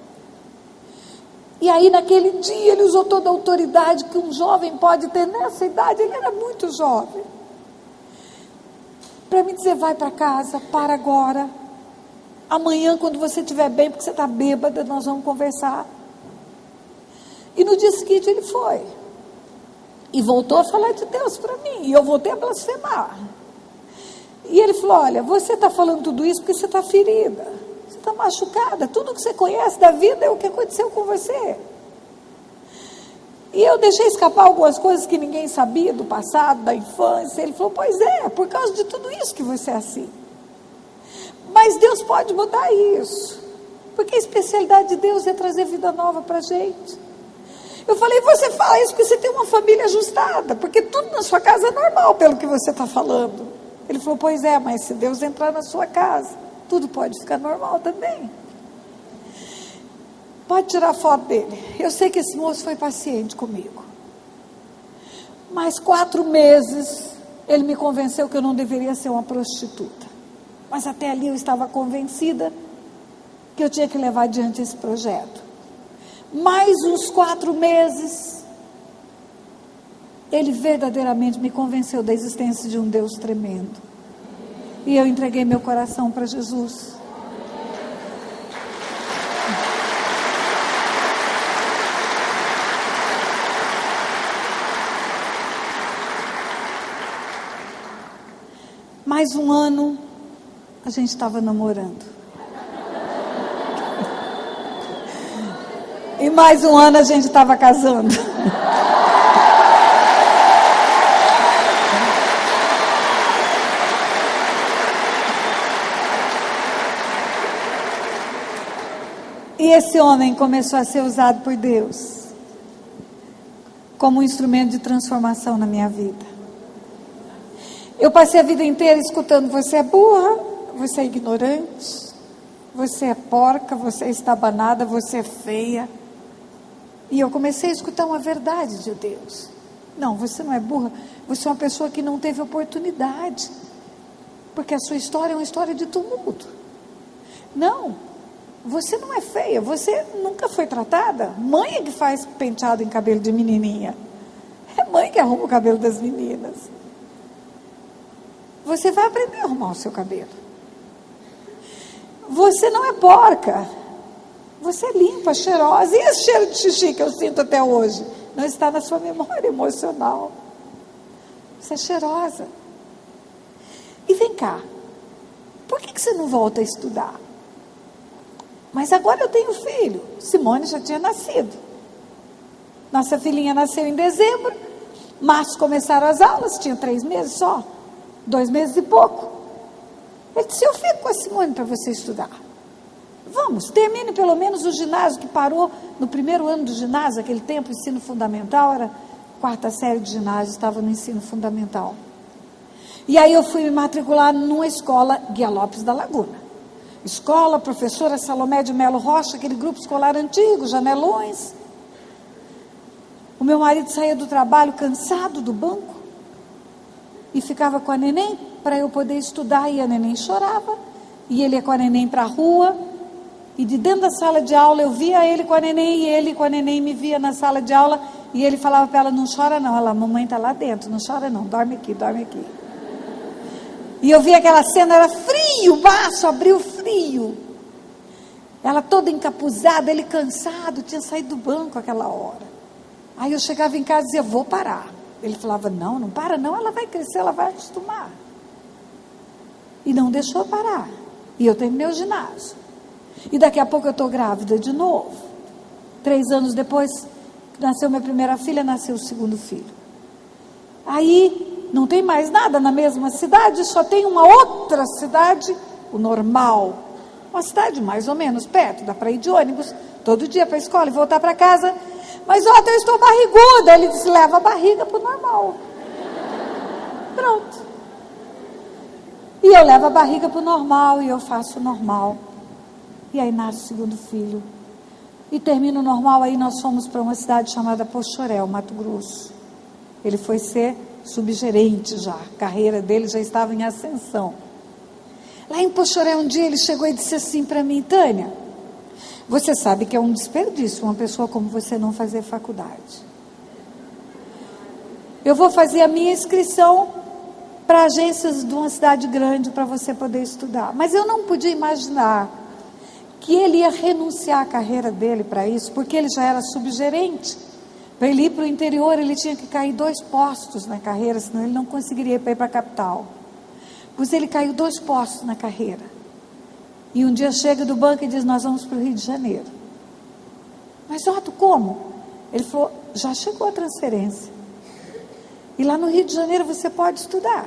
E aí, naquele dia, ele usou toda a autoridade que um jovem pode ter nessa idade. Ele era muito jovem. Para me dizer, vai para casa, para agora. Amanhã, quando você estiver bem, porque você está bêbada, nós vamos conversar. E no dia seguinte ele foi. E voltou a falar de Deus para mim. E eu voltei a blasfemar. E ele falou, olha, você está falando tudo isso porque você está ferida. Você está machucada. Tudo que você conhece da vida é o que aconteceu com você. E eu deixei escapar algumas coisas que ninguém sabia do passado, da infância. Ele falou, pois é, por causa de tudo isso que você é assim. Mas Deus pode mudar isso. Porque a especialidade de Deus é trazer vida nova para a gente. Eu falei, você fala isso porque você tem uma família ajustada. Porque tudo na sua casa é normal pelo que você está falando. Ele falou, pois é, mas se Deus entrar na sua casa, tudo pode ficar normal também. Pode tirar a foto dele. Eu sei que esse moço foi paciente comigo. Mas 4 meses, ele me convenceu que eu não deveria ser uma prostituta. Mas até ali eu estava convencida que eu tinha que levar adiante esse projeto. Mais uns 4 meses, ele verdadeiramente me convenceu da existência de um Deus tremendo. E eu entreguei meu coração para Jesus. Mais um ano, a gente estava namorando. E mais um ano a gente estava casando. E esse homem começou a ser usado por Deus como um instrumento de transformação na minha vida. Eu passei a vida inteira escutando, você é burra, você é ignorante, você é porca, você é estabanada, você é feia. E eu comecei a escutar uma verdade de Deus. Não, você não é burra, você é uma pessoa que não teve oportunidade. Porque a sua história é uma história de tumulto. Não, você não é feia, você nunca foi tratada. Mãe é que faz penteado em cabelo de menininha. É mãe que arruma o cabelo das meninas. Você vai aprender a arrumar o seu cabelo. Você não é porca. Você é limpa, cheirosa. E esse cheiro de xixi que eu sinto até hoje? Não está na sua memória emocional. Você é cheirosa. E vem cá. Por que você não volta a estudar? Mas agora eu tenho filho. Simone já tinha nascido. Nossa filhinha nasceu em dezembro. Março começaram as aulas. Tinha 3 meses só. 2 meses e pouco. Ele disse, eu fico com a Simone para você estudar. Vamos, termine pelo menos o ginásio, que parou no primeiro ano do ginásio, aquele tempo, ensino fundamental, era 4ª série de ginásio, estava no ensino fundamental. E aí eu fui me matricular numa escola, Guia Lopes da Laguna. Escola, professora Salomé de Melo Rocha, aquele grupo escolar antigo, janelões. O meu marido saía do trabalho cansado do banco e ficava com a neném para eu poder estudar, e a neném chorava, e ele ia com a neném para a rua, e de dentro da sala de aula eu via ele com a neném, e ele com a neném me via na sala de aula, e ele falava para ela, não chora não, ela, mamãe está lá dentro, não chora não, dorme aqui, dorme aqui. E eu via aquela cena, era frio, o baço abriu frio, ela toda encapuzada, ele cansado, tinha saído do banco aquela hora. Aí eu chegava em casa e dizia, vou parar. Ele falava, não, não para não, ela vai crescer, ela vai acostumar. E não deixou parar. E eu terminei o ginásio. E daqui a pouco eu estou grávida de novo. 3 anos depois, nasceu minha primeira filha, nasceu o segundo filho. Aí, não tem mais nada na mesma cidade, só tem uma outra cidade, o Normal. Uma cidade mais ou menos perto, dá para ir de ônibus, todo dia para a escola e voltar para casa. Mas, ó, eu estou barriguda. Ele disse, leva a barriga para o Normal. Pronto. E eu levo a barriga para o Normal, e eu faço o Normal. E aí nasce o segundo filho. E termina o Normal, aí nós fomos para uma cidade chamada Pochorel, Mato Grosso. Ele foi ser subgerente já, a carreira dele já estava em ascensão. Lá em Pochoré, um dia ele chegou e disse assim para mim: Tânia, você sabe que é um desperdício uma pessoa como você não fazer faculdade. Eu vou fazer a minha inscrição para agências de uma cidade grande para você poder estudar. Mas eu não podia imaginar que ele ia renunciar à carreira dele para isso, porque ele já era subgerente. Para ele ir para o interior, ele tinha que cair 2 postos na carreira, senão ele não conseguiria ir para a capital. Pois ele caiu 2 postos na carreira. E um dia chega do banco e diz: nós vamos para o Rio de Janeiro. Mas Otto, como? Ele falou: já chegou a transferência. E lá no Rio de Janeiro você pode estudar.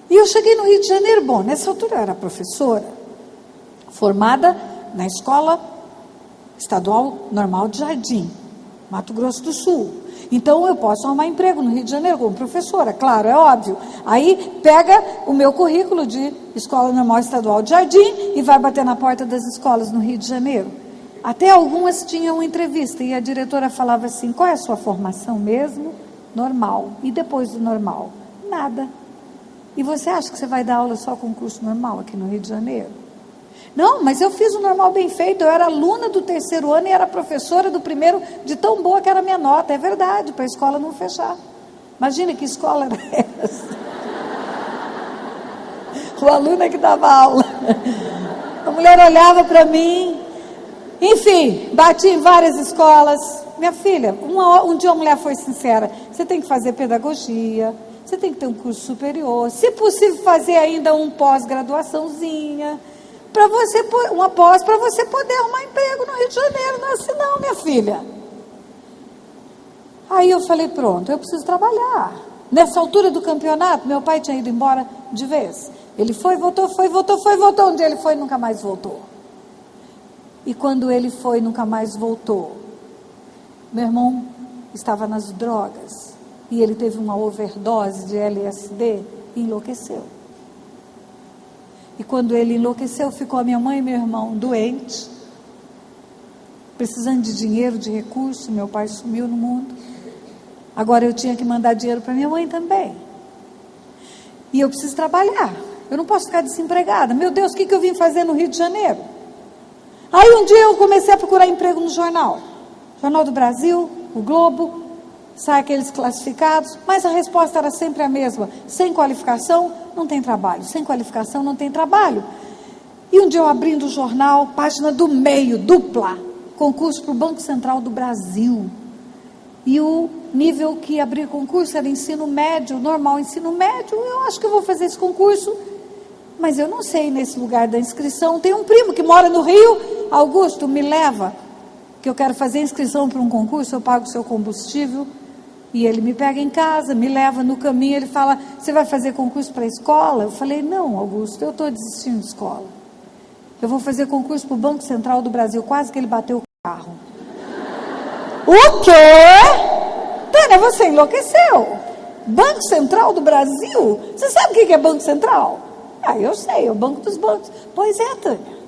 E eu cheguei no Rio de Janeiro, bom, nessa altura eu era professora, formada na Escola Estadual Normal de Jardim, Mato Grosso do Sul. Então eu posso arrumar emprego no Rio de Janeiro como professora, claro, é óbvio. Aí pega o meu currículo de Escola Normal Estadual de Jardim e vai bater na porta das escolas no Rio de Janeiro. Até algumas tinham entrevista e a diretora falava assim: qual é a sua formação mesmo? Normal. E depois do normal? Nada. E você acha que você vai dar aula só com curso normal aqui no Rio de Janeiro? Não, mas eu fiz o normal bem feito, eu era aluna do 3º ano e era professora do 1º, de tão boa que era a minha nota, é verdade, para a escola não fechar. Imagina que escola era essa. O aluno é que dava aula. A mulher olhava para mim, enfim, bati em várias escolas. Minha filha, um dia uma mulher foi sincera: você tem que fazer pedagogia, você tem que ter um curso superior, se possível fazer ainda um pós-graduaçãozinha, para você, uma pós, para você poder arrumar emprego no Rio de Janeiro. Não é assim não, minha filha. Aí eu falei: pronto, eu preciso trabalhar. Nessa altura do campeonato, meu pai tinha ido embora de vez. Ele foi, voltou, foi, voltou, foi, voltou. Um dia ele foi e nunca mais voltou. E quando ele foi e nunca mais voltou, meu irmão estava nas drogas. E ele teve uma overdose de LSD e enlouqueceu. E quando ele enlouqueceu, ficou a minha mãe e meu irmão doentes, precisando de dinheiro, de recurso. Meu pai sumiu no mundo. Agora eu tinha que mandar dinheiro para minha mãe também. E eu preciso trabalhar. Eu não posso ficar desempregada. Meu Deus, o que eu vim fazer no Rio de Janeiro? Aí um dia eu comecei a procurar emprego no jornal. Jornal do Brasil, o Globo, sai aqueles classificados, mas a resposta era sempre a mesma: sem qualificação não tem trabalho, sem qualificação não tem trabalho. E um dia eu abrindo o jornal, página do meio, dupla, concurso para o Banco Central do Brasil. E o nível que abrir concurso era ensino médio, normal ensino médio. Eu acho que eu vou fazer esse concurso, mas eu não sei nesse lugar da inscrição. Tem um primo que mora no Rio: Augusto, me leva, que eu quero fazer inscrição para um concurso, eu pago o seu combustível. E ele me pega em casa, me leva no caminho, ele fala: você vai fazer concurso para a escola? Eu falei: não, Augusto, eu estou desistindo de escola. Eu vou fazer concurso para o Banco Central do Brasil. Quase que ele bateu o carro. O quê? Tânia, você enlouqueceu? Banco Central do Brasil? Você sabe o que é Banco Central? Ah, eu sei, é o banco dos bancos. Pois é, Tânia.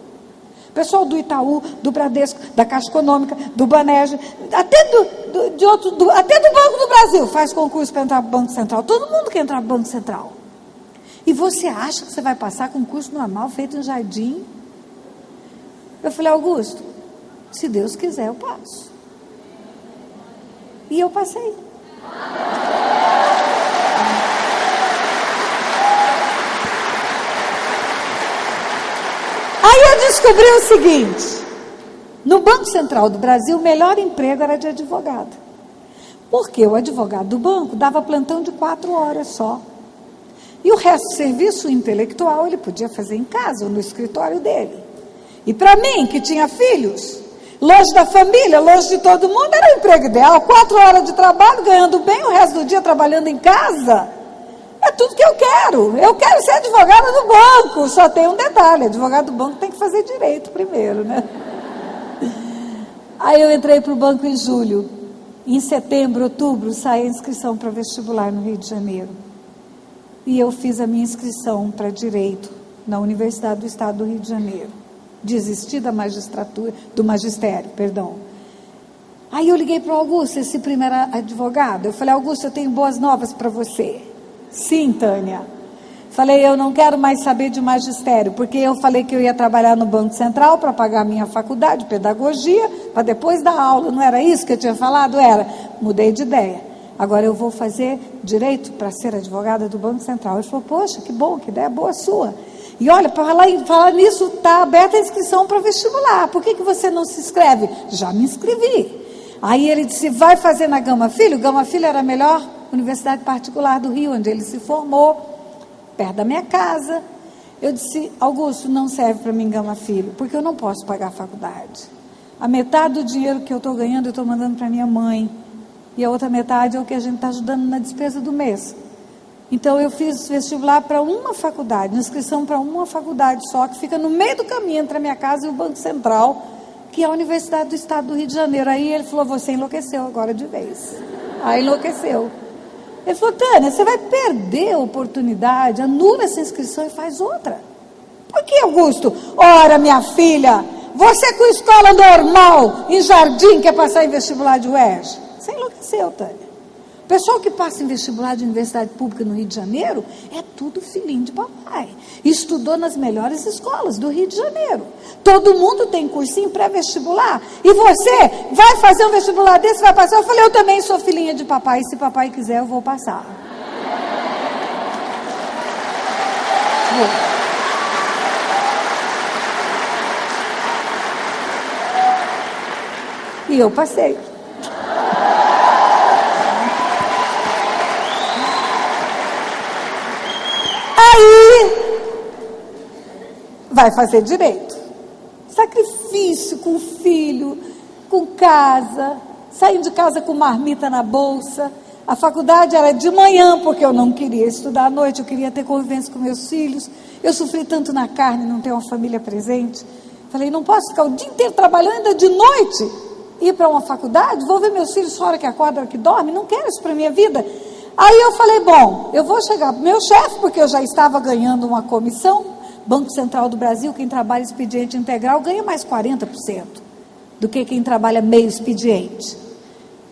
Pessoal do Itaú, do Bradesco, da Caixa Econômica, do Banerj, até até do Banco do Brasil faz concurso para entrar para o Banco Central. Todo mundo quer entrar para o Banco Central. E você acha que você vai passar com um curso normal feito em Jardim? Eu falei: Augusto, se Deus quiser eu passo. E eu passei. Aí eu descobri o seguinte: no Banco Central do Brasil, o melhor emprego era de advogado. Porque o advogado do banco dava plantão de 4 horas só. E o resto do serviço intelectual ele podia fazer em casa ou no escritório dele. E para mim, que tinha filhos, longe da família, longe de todo mundo, era o emprego ideal. 4 horas de trabalho, ganhando bem, o resto do dia trabalhando em casa. É tudo que eu quero. Eu quero ser advogada do banco. Só tem um detalhe: advogado do banco tem que fazer direito primeiro, né? Aí eu entrei para o banco em julho. Em setembro, outubro, sai a inscrição para vestibular no Rio de Janeiro. E eu fiz a minha inscrição para direito na Universidade do Estado do Rio de Janeiro. Desisti da magistratura, do magistério, perdão. Aí eu liguei para o Augusto, esse primeiro advogado. Eu falei: Augusto, eu tenho boas novas para você. Sim, Tânia. Falei: eu não quero mais saber de magistério, porque eu falei que eu ia trabalhar no Banco Central para pagar a minha faculdade, pedagogia, para depois dar aula. Não era isso que eu tinha falado? Era. Mudei de ideia. Agora eu vou fazer direito para ser advogada do Banco Central. Ele falou: poxa, que bom, que ideia boa sua. E olha, para falar nisso, está aberta a inscrição para vestibular. Por que você não se inscreve? Já me inscrevi. Aí ele disse: vai fazer na Gama Filho? Gama Filho era a melhor universidade particular do Rio, onde ele se formou, perto da minha casa. Eu disse: Augusto, não serve para mim Gama Filho, porque eu não posso pagar a faculdade. A metade do dinheiro que eu estou ganhando, eu estou mandando para minha mãe. E a outra metade é o que a gente está ajudando na despesa do mês. Então eu fiz vestibular para uma faculdade, inscrição para uma faculdade só, que fica no meio do caminho entre a minha casa e o Banco Central, que é a Universidade do Estado do Rio de Janeiro. Aí ele falou: você enlouqueceu agora de vez. Aí enlouqueceu. Ele falou: Tânia, você vai perder a oportunidade, anula essa inscrição e faz outra. Por que, Augusto? Ora, minha filha, você com escola normal, em Jardim, quer passar em vestibular de UERJ? Você enlouqueceu, Tânia. O pessoal que passa em vestibular de universidade pública no Rio de Janeiro é tudo filhinho de papai. Estudou nas melhores escolas do Rio de Janeiro. Todo mundo tem cursinho pré-vestibular. E você vai fazer um vestibular desse, vai passar? Eu falei: eu também sou filhinha de papai. E se papai quiser, eu vou passar. E eu passei. Aí, vai fazer direito. Sacrifício com filho, com casa, saindo de casa com marmita na bolsa. A faculdade era de manhã, porque eu não queria estudar à noite, eu queria ter convivência com meus filhos. Eu sofri tanto na carne, não ter uma família presente. Falei: não posso ficar o dia inteiro trabalhando, ainda de noite, ir para uma faculdade, vou ver meus filhos só hora que acorda, hora que dorme, não quero isso para a minha vida. Aí eu falei: bom, eu vou chegar para o meu chefe, porque eu já estava ganhando uma comissão. Banco Central do Brasil, quem trabalha expediente integral ganha mais 40% do que quem trabalha meio expediente.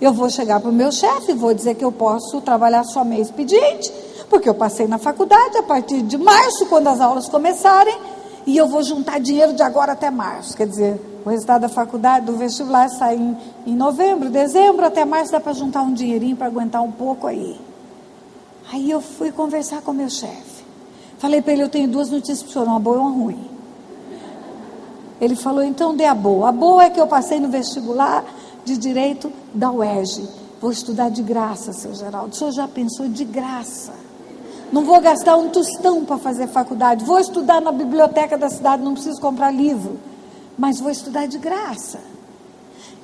Eu vou chegar para o meu chefe e vou dizer que eu posso trabalhar só meio expediente, porque eu passei na faculdade a partir de março, quando as aulas começarem, e eu vou juntar dinheiro de agora até março. Quer dizer, o resultado da faculdade, do vestibular, sai em novembro, dezembro, até março dá para juntar um dinheirinho para aguentar um pouco aí. Aí eu fui conversar com o meu chefe. Falei para ele: eu tenho duas notícias para o senhor, uma boa e uma ruim. Ele falou: então dê a boa. A boa é que eu passei no vestibular de Direito da UERJ. Vou estudar de graça, seu Geraldo. O senhor já pensou? De graça. Não vou gastar um tostão para fazer faculdade. Vou estudar na biblioteca da cidade, não preciso comprar livro. Mas vou estudar de graça.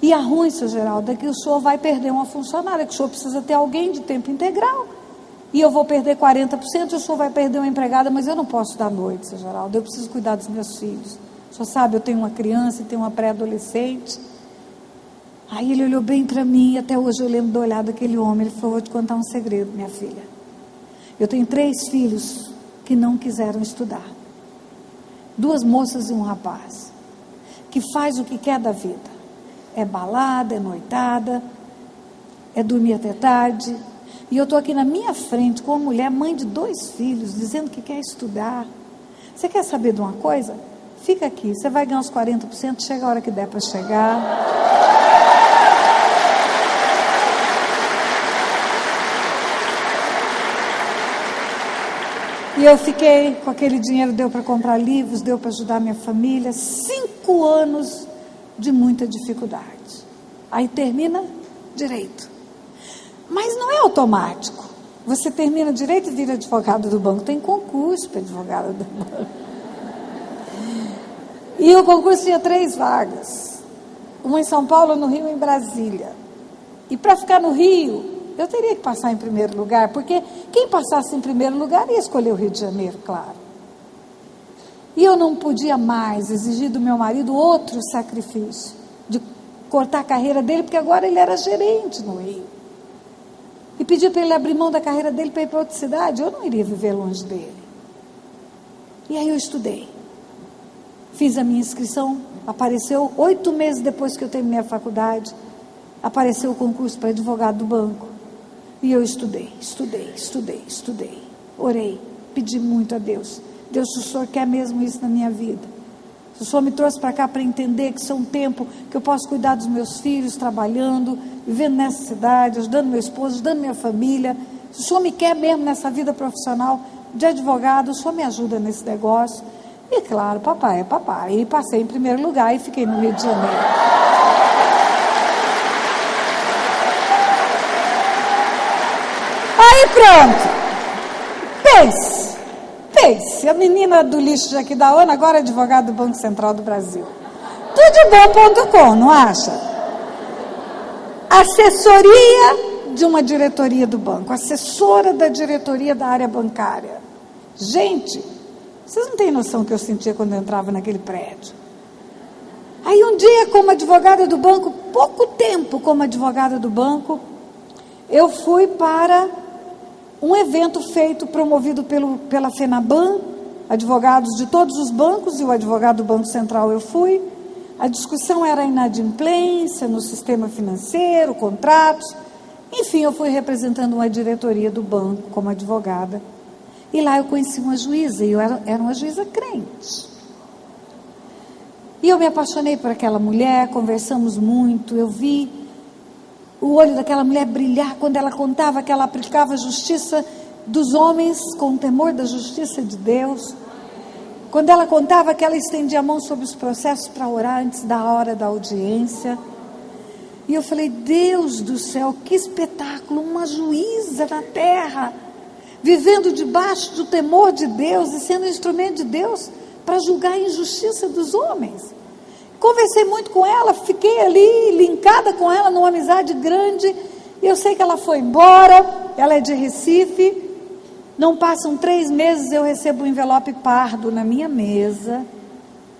E a ruim, seu Geraldo, é que o senhor vai perder uma funcionária, que o senhor precisa ter alguém de tempo integral. E eu vou perder 40%, o senhor vai perder uma empregada, mas eu não posso dar noite, seu Geraldo, eu preciso cuidar dos meus filhos. O senhor sabe, eu tenho uma criança e tenho uma pré-adolescente. Aí ele olhou bem para mim, e até hoje eu lembro do olhar daquele homem. Ele falou: vou te contar um segredo, minha filha. Eu tenho 3 filhos que não quiseram estudar. 2 moças e um rapaz, que faz o que quer da vida. É balada, é noitada, é dormir até tarde. E eu estou aqui na minha frente com uma mulher, mãe de 2 filhos, dizendo que quer estudar. Você quer saber de uma coisa? Fica aqui, você vai ganhar uns 40%, chega a hora que der para chegar. E eu fiquei com aquele dinheiro, deu para comprar livros, deu para ajudar a minha família. 5 anos de muita dificuldade. Aí termina direito. Mas não é automático. Você termina direito e vira advogado do banco. Tem concurso para advogado do banco. E o concurso tinha 3 vagas. Uma em São Paulo, no Rio e em Brasília. E para ficar no Rio, eu teria que passar em primeiro lugar, porque quem passasse em primeiro lugar ia escolher o Rio de Janeiro, claro. E eu não podia mais exigir do meu marido outro sacrifício, de cortar a carreira dele, porque agora ele era gerente no Rio. E pedir para ele abrir mão da carreira dele para ir para outra cidade. Eu não iria viver longe dele. E aí eu estudei. Fiz a minha inscrição, apareceu 8 meses depois que eu terminei a faculdade. apareceu o concurso para advogado do banco. E eu estudei. Orei, pedi muito a Deus. Deus, se o Senhor quer mesmo isso na minha vida, se o Senhor me trouxe para cá para entender que isso é um tempo que eu posso cuidar dos meus filhos, trabalhando, vivendo nessa cidade, ajudando meu esposo, ajudando minha família, se o Senhor me quer mesmo nessa vida profissional de advogado, o Senhor me ajuda nesse negócio. E claro, papai é papai. E passei em primeiro lugar e fiquei no Rio de Janeiro. Aí pronto. Pense, a menina do lixo de Aquidauana agora é advogada do Banco Central do Brasil. Tudebom.com, não acha? Assessoria de uma diretoria do banco, assessora da diretoria da área bancária. Gente, vocês não têm noção do que eu sentia quando eu entrava naquele prédio. Aí um dia, como advogada do banco, pouco tempo como advogada do banco, eu fui para um evento promovido pela FENABAN, advogados de todos os bancos, e o advogado do Banco Central eu fui. A discussão era a inadimplência no sistema financeiro, contratos. Enfim, eu fui representando uma diretoria do banco como advogada. E lá eu conheci uma juíza, e eu era uma juíza crente. E eu me apaixonei por aquela mulher, conversamos muito, eu vi o olho daquela mulher brilhar quando ela contava que ela aplicava a justiça dos homens com o temor da justiça de Deus. Quando ela contava que ela estendia a mão sobre os processos para orar antes da hora da audiência. E eu falei, Deus do céu, que espetáculo, uma juíza na terra, vivendo debaixo do temor de Deus e sendo instrumento de Deus para julgar a injustiça dos homens. Conversei muito com ela, fiquei ali linkada com ela numa amizade grande. E eu sei que ela foi embora, ela é de Recife. Não passam 3 meses, eu recebo um envelope pardo na minha mesa.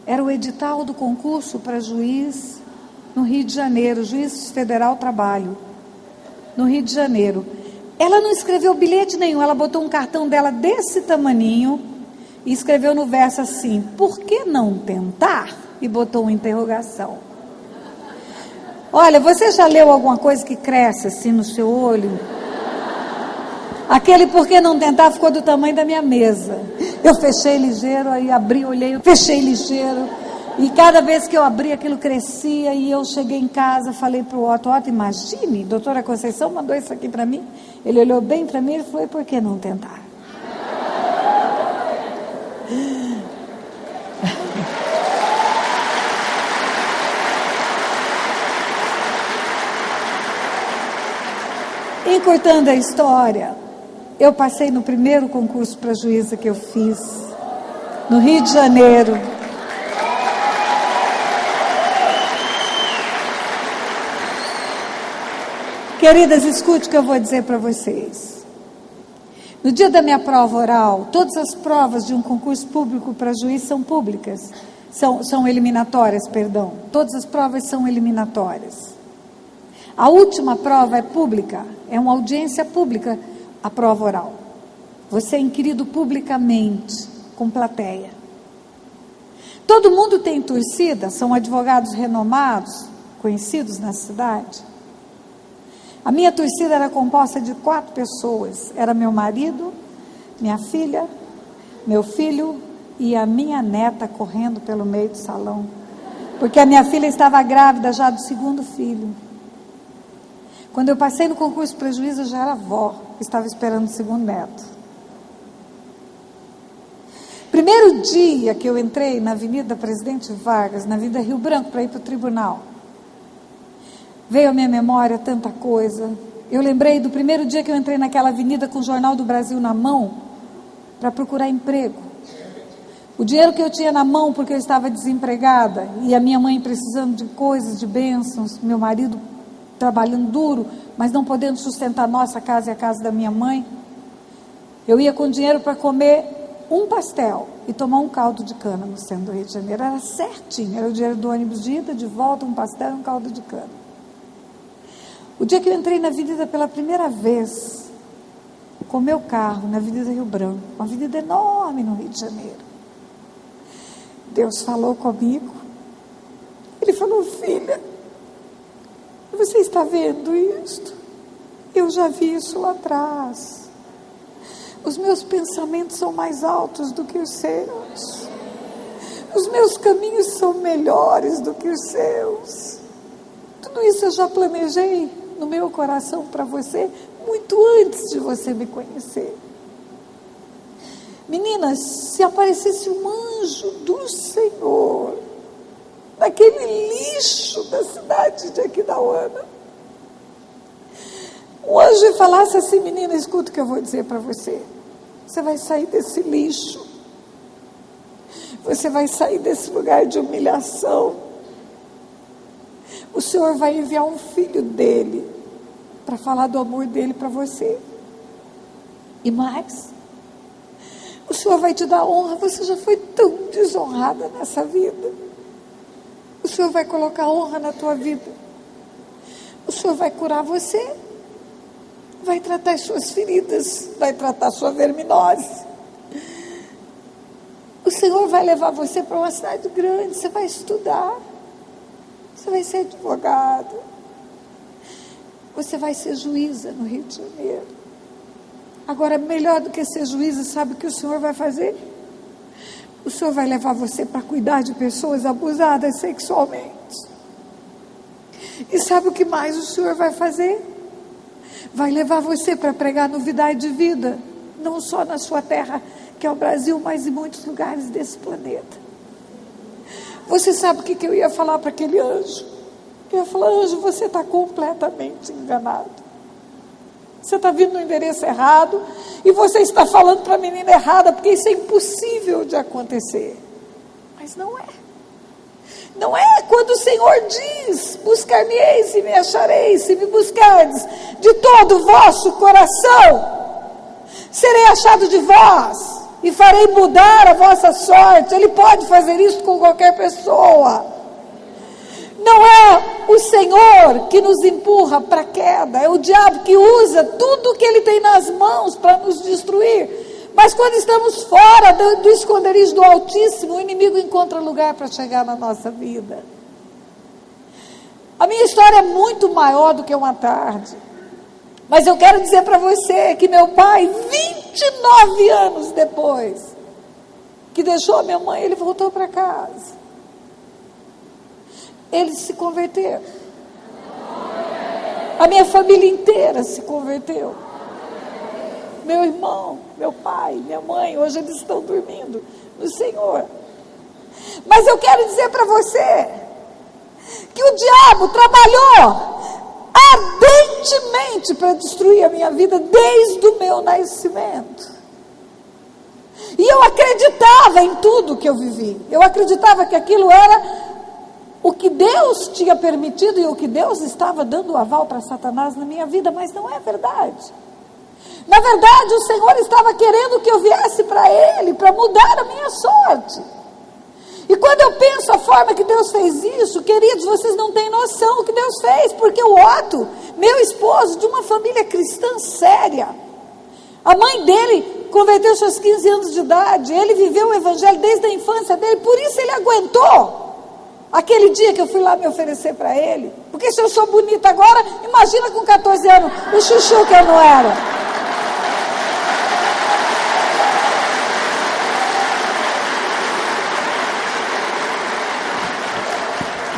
Era o edital do concurso para juiz no Rio de Janeiro, juiz federal trabalho, no Rio de Janeiro. Ela não escreveu bilhete nenhum, ela botou um cartão dela desse tamaninho e escreveu no verso assim, por que não tentar? E botou uma interrogação. Olha, você já leu alguma coisa que cresce assim no seu olho? Aquele por que não tentar ficou do tamanho da minha mesa. Eu fechei ligeiro, aí abri, olhei, fechei ligeiro. E cada vez que eu abri, aquilo crescia. E eu cheguei em casa, falei para o Otto, imagine, doutora Conceição mandou isso aqui para mim. Ele olhou bem para mim e falou, por que não tentar? Encurtando a história, eu passei no primeiro concurso para juíza que eu fiz, no Rio de Janeiro. Queridas, escute o que eu vou dizer para vocês. No dia da minha prova oral, todas as provas de um concurso público para juiz são públicas, são eliminatórias, perdão. Todas as provas são eliminatórias. A última prova é pública, é uma audiência pública, a prova oral. Você é inquirido publicamente, com plateia. Todo mundo tem torcida, são advogados renomados, conhecidos na cidade. A minha torcida era composta de 4 pessoas, era meu marido, minha filha, meu filho e a minha neta correndo pelo meio do salão, porque a minha filha estava grávida já do 2º filho. Quando eu passei no concurso para juíza, eu já era avó, estava esperando o 2º neto. Primeiro dia que eu entrei na Avenida Presidente Vargas, na Avenida Rio Branco, para ir para o tribunal, veio à minha memória tanta coisa. Eu lembrei do primeiro dia que eu entrei naquela avenida com o Jornal do Brasil na mão, para procurar emprego. O dinheiro que eu tinha na mão, porque eu estava desempregada, e a minha mãe precisando de coisas, de bênçãos, meu marido trabalhando duro, mas não podendo sustentar a nossa casa e a casa da minha mãe. Eu ia com dinheiro para comer um pastel e tomar um caldo de cana no centro do Rio de Janeiro. Era certinho, era o dinheiro do ônibus de ida, de volta, um pastel e um caldo de cana. O dia que eu entrei na avenida pela primeira vez, com meu carro, na Avenida Rio Branco, uma avenida enorme no Rio de Janeiro, Deus falou comigo. Ele falou, filha, Você está vendo isto? Eu já vi isso lá atrás. Os meus pensamentos são mais altos do que os seus. Os meus caminhos são melhores do que os seus. Tudo isso eu já planejei no meu coração para você, muito antes de você me conhecer. Meninas, se aparecesse um anjo do Senhor, naquele lixo da cidade de Aquidauana, um anjo e falasse assim: menina, escuta o que eu vou dizer para você. Você vai sair desse lixo. Você vai sair desse lugar de humilhação. O Senhor vai enviar um filho dele para falar do amor dele para você. E mais, o Senhor vai te dar honra. Você já foi tão desonrada nessa vida. O Senhor vai colocar honra na tua vida. O Senhor vai curar você. Vai tratar as suas feridas. Vai tratar a sua verminose. O Senhor vai levar você para uma cidade grande. Você vai estudar. Você vai ser advogado. Você vai ser juíza no Rio de Janeiro. Agora, melhor do que ser juíza, sabe o que o Senhor vai fazer? O Senhor vai levar você para cuidar de pessoas abusadas sexualmente. E sabe o que mais o Senhor vai fazer? Vai levar você para pregar novidade de vida, não só na sua terra, que é o Brasil, mas em muitos lugares desse planeta. Você sabe o que eu ia falar para aquele anjo? Eu ia falar: anjo, você está completamente enganado. Você está vindo no endereço errado e você está falando para a menina errada, porque isso é impossível de acontecer. Mas não é. Não é quando o Senhor diz: buscar-me-eis e me achareis, se me buscardes de todo o vosso coração, serei achado de vós e farei mudar a vossa sorte. Ele pode fazer isso com qualquer pessoa. Não é o Senhor que nos empurra para a queda, é o diabo que usa tudo que ele tem nas mãos para nos destruir. Mas quando estamos fora do esconderijo do Altíssimo, o inimigo encontra lugar para chegar na nossa vida. A minha história é muito maior do que uma tarde. Mas eu quero dizer para você que meu pai, 29 anos depois que deixou a minha mãe, ele voltou para casa. Ele se converteu. A minha família inteira se converteu. Meu irmão, meu pai, minha mãe, hoje eles estão dormindo no Senhor. Mas eu quero dizer para você que o diabo trabalhou ardentemente para destruir a minha vida desde o meu nascimento. E eu acreditava em tudo que eu vivi. Eu acreditava que aquilo era o que Deus tinha permitido e o que Deus estava dando o aval para Satanás na minha vida, mas não é verdade. Na verdade, o Senhor estava querendo que eu viesse para Ele, para mudar a minha sorte. E quando eu penso a forma que Deus fez isso, queridos, vocês não têm noção do que Deus fez, porque o Otto, meu esposo, de uma família cristã séria, a mãe dele converteu-se aos 15 anos de idade, ele viveu o evangelho desde a infância dele, por isso ele aguentou aquele dia que eu fui lá me oferecer para ele. Porque se eu sou bonita agora, imagina com 14 anos, o chuchu que eu não era.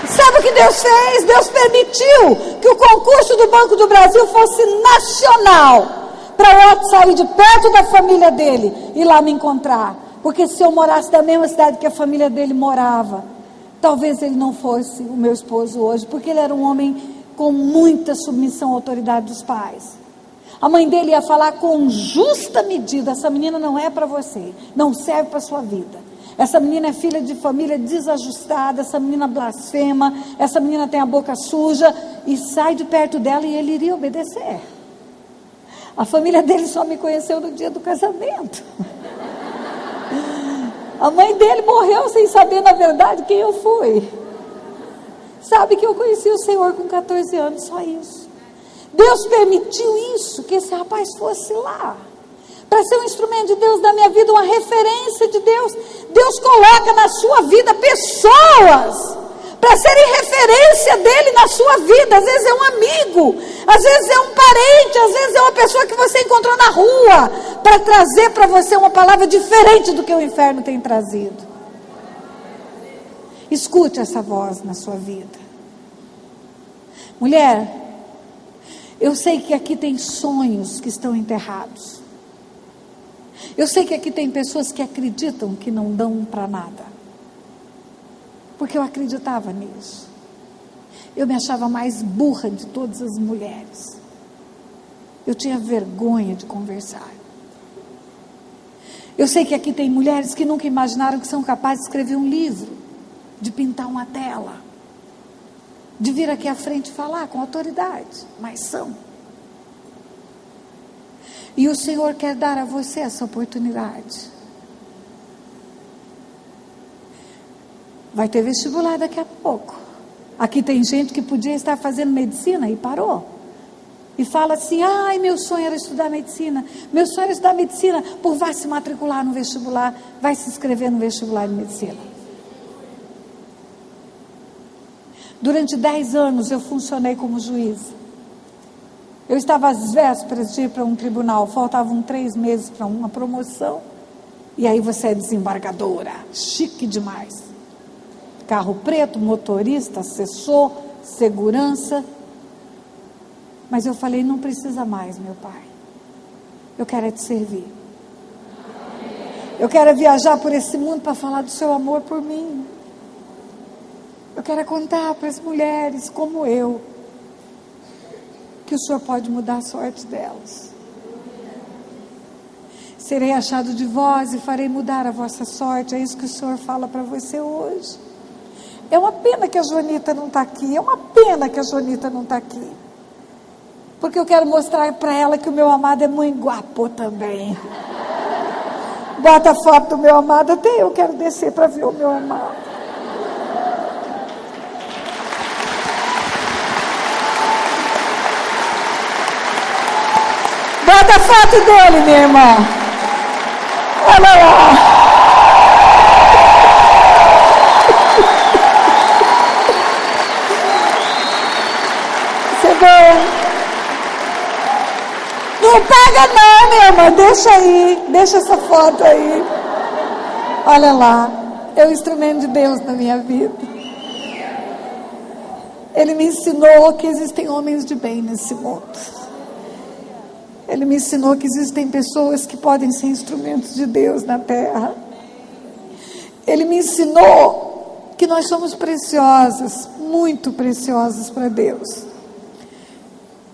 Sabe o que Deus fez? Deus permitiu que o concurso do Banco do Brasil fosse nacional, para o Otto sair de perto da família dele e lá me encontrar. Porque se eu morasse na mesma cidade que a família dele morava, talvez ele não fosse o meu esposo hoje, porque ele era um homem com muita submissão à autoridade dos pais. A mãe dele ia falar com justa medida: essa menina não é para você, não serve para a sua vida. Essa menina é filha de família desajustada, essa menina blasfema, essa menina tem a boca suja, e sai de perto dela e ele iria obedecer. A família dele só me conheceu no dia do casamento. A mãe dele morreu sem saber, na verdade, quem eu fui. Sabe que eu conheci o Senhor com 14 anos, só isso. Deus permitiu isso, que esse rapaz fosse lá, para ser um instrumento de Deus na minha vida, uma referência de Deus. Deus coloca na sua vida pessoas para serem referência dele na sua vida. Às vezes é um amigo, às vezes é um parente, às vezes é uma pessoa que você encontrou na rua, para trazer para você uma palavra diferente do que o inferno tem trazido. Escute essa voz na sua vida. Mulher, eu sei que aqui tem sonhos que estão enterrados. Eu sei que aqui tem pessoas que acreditam que não dão para nada. Porque eu acreditava nisso. Eu me achava mais burra de todas as mulheres. Eu tinha vergonha de conversar. Eu sei que aqui tem mulheres que nunca imaginaram que são capazes de escrever um livro, de pintar uma tela, de vir aqui à frente falar com autoridade, mas são. E o Senhor quer dar a você essa oportunidade. Vai ter vestibular daqui a pouco. Aqui tem gente que podia estar fazendo medicina e parou. E fala assim: ai, meu sonho era estudar medicina. Meu sonho era estudar medicina. Por vai se matricular no vestibular, vai se inscrever no vestibular de medicina. Durante 10 anos eu funcionei como juíza. Eu estava às vésperas de ir para um tribunal. Faltavam 3 meses para uma promoção. E aí você é desembargadora. Chique demais. Carro preto, motorista, assessor, segurança. Mas eu falei: não precisa mais, meu pai. Eu quero é te servir. Eu quero é viajar por esse mundo para falar do seu amor por mim. Eu quero é contar para as mulheres como eu, que o Senhor pode mudar a sorte delas. Serei achado de vós e farei mudar a vossa sorte. É isso que o Senhor fala para você hoje. É uma pena que a Joanita não está aqui. É uma pena que a Joanita não está aqui. Porque eu quero mostrar para ela que o meu amado é muito guapo também. Bota a foto do meu amado. Até eu quero descer para ver o meu amado. Bota a foto dele, minha irmã. Olha lá. Não paga não, minha irmã, deixa aí, deixa essa foto aí. Olha lá, é o instrumento de Deus na minha vida. Ele me ensinou que existem homens de bem nesse mundo. Ele me ensinou que existem pessoas que podem ser instrumentos de Deus na terra. Ele me ensinou que nós somos preciosas, muito preciosas para Deus.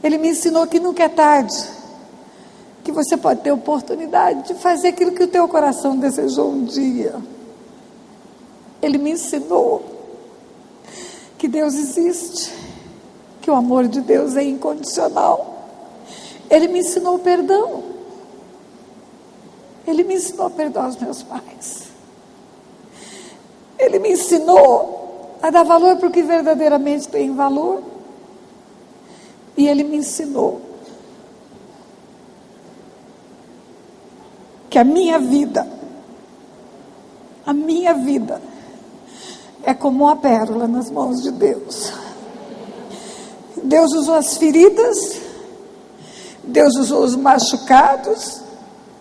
Ele me ensinou que nunca é tarde, que você pode ter oportunidade de fazer aquilo que o teu coração desejou um dia. Ele me ensinou que Deus existe, que o amor de Deus é incondicional. Ele me ensinou perdão. Ele me ensinou a perdoar os meus pais. Ele me ensinou a dar valor para o que verdadeiramente tem valor. E ele me ensinou que a minha vida é como uma pérola nas mãos de Deus. Deus usou as feridas, Deus usou os machucados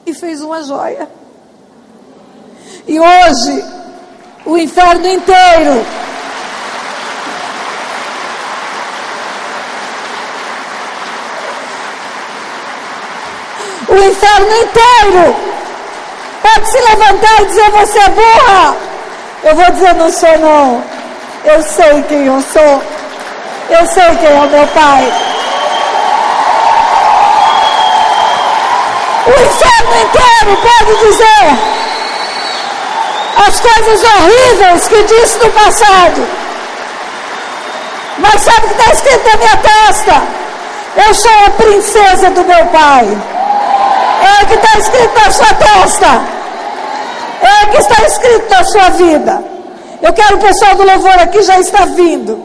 e fez uma joia. E hoje, o inferno inteiro pode se levantar e dizer: você é burra. Eu vou dizer: não sou não. Eu sei quem eu sou. Eu sei quem é o meu pai. O inferno inteiro pode dizer as coisas horríveis que disse no passado. Mas sabe o que está escrito na minha testa? Eu sou a princesa do meu pai. É o que está escrito na sua testa. É o que está escrito na sua vida. Eu quero o pessoal do louvor aqui, já está vindo.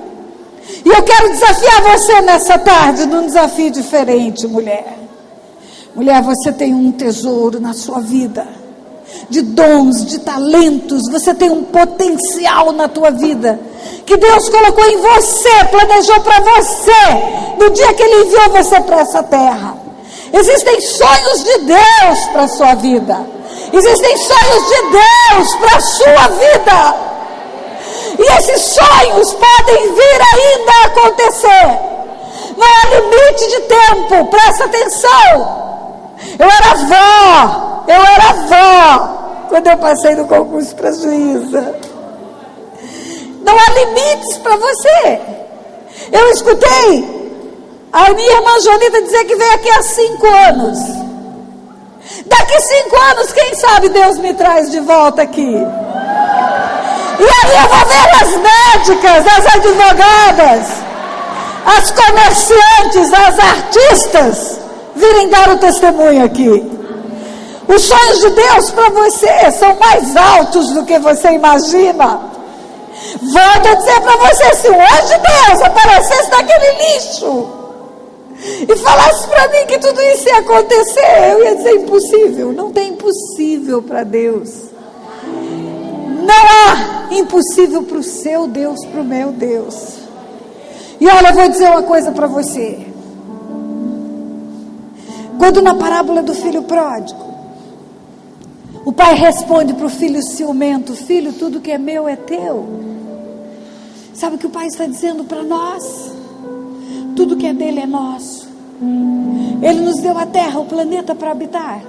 E eu quero desafiar você nessa tarde, num desafio diferente, mulher. Mulher, você tem um tesouro na sua vida. de dons, de talentos. Você tem um potencial na tua vida, que Deus colocou em você, planejou para você, no dia que Ele enviou você para essa terra. Existem sonhos de Deus para a sua vida. Existem sonhos de Deus para a sua vida. E esses sonhos podem vir ainda a acontecer. Não há limite de tempo, presta atenção. Eu era avó, quando eu passei no concurso para juíza. Não há limites para você. Eu escutei a minha irmã Jonita dizer que veio aqui há 5 anos. Daqui 5 anos, quem sabe Deus me traz de volta aqui. E aí eu vou ver as médicas, as advogadas, as comerciantes, as artistas virem dar o testemunho aqui. Os sonhos de Deus para você são mais altos do que você imagina. Volto a dizer para você, se o anjo de Deus aparecesse naquele lixo e falasse para mim que tudo isso ia acontecer, eu ia dizer impossível. Não tem impossível para Deus. Não há impossível para o seu Deus, para o meu Deus. E olha, eu vou dizer uma coisa para você. Quando na parábola do filho pródigo, o pai responde para o filho ciumento: filho, tudo que é meu é teu. Sabe o que o pai está dizendo para nós? Tudo que é dele é nosso. Ele nos deu a terra, o planeta para habitar.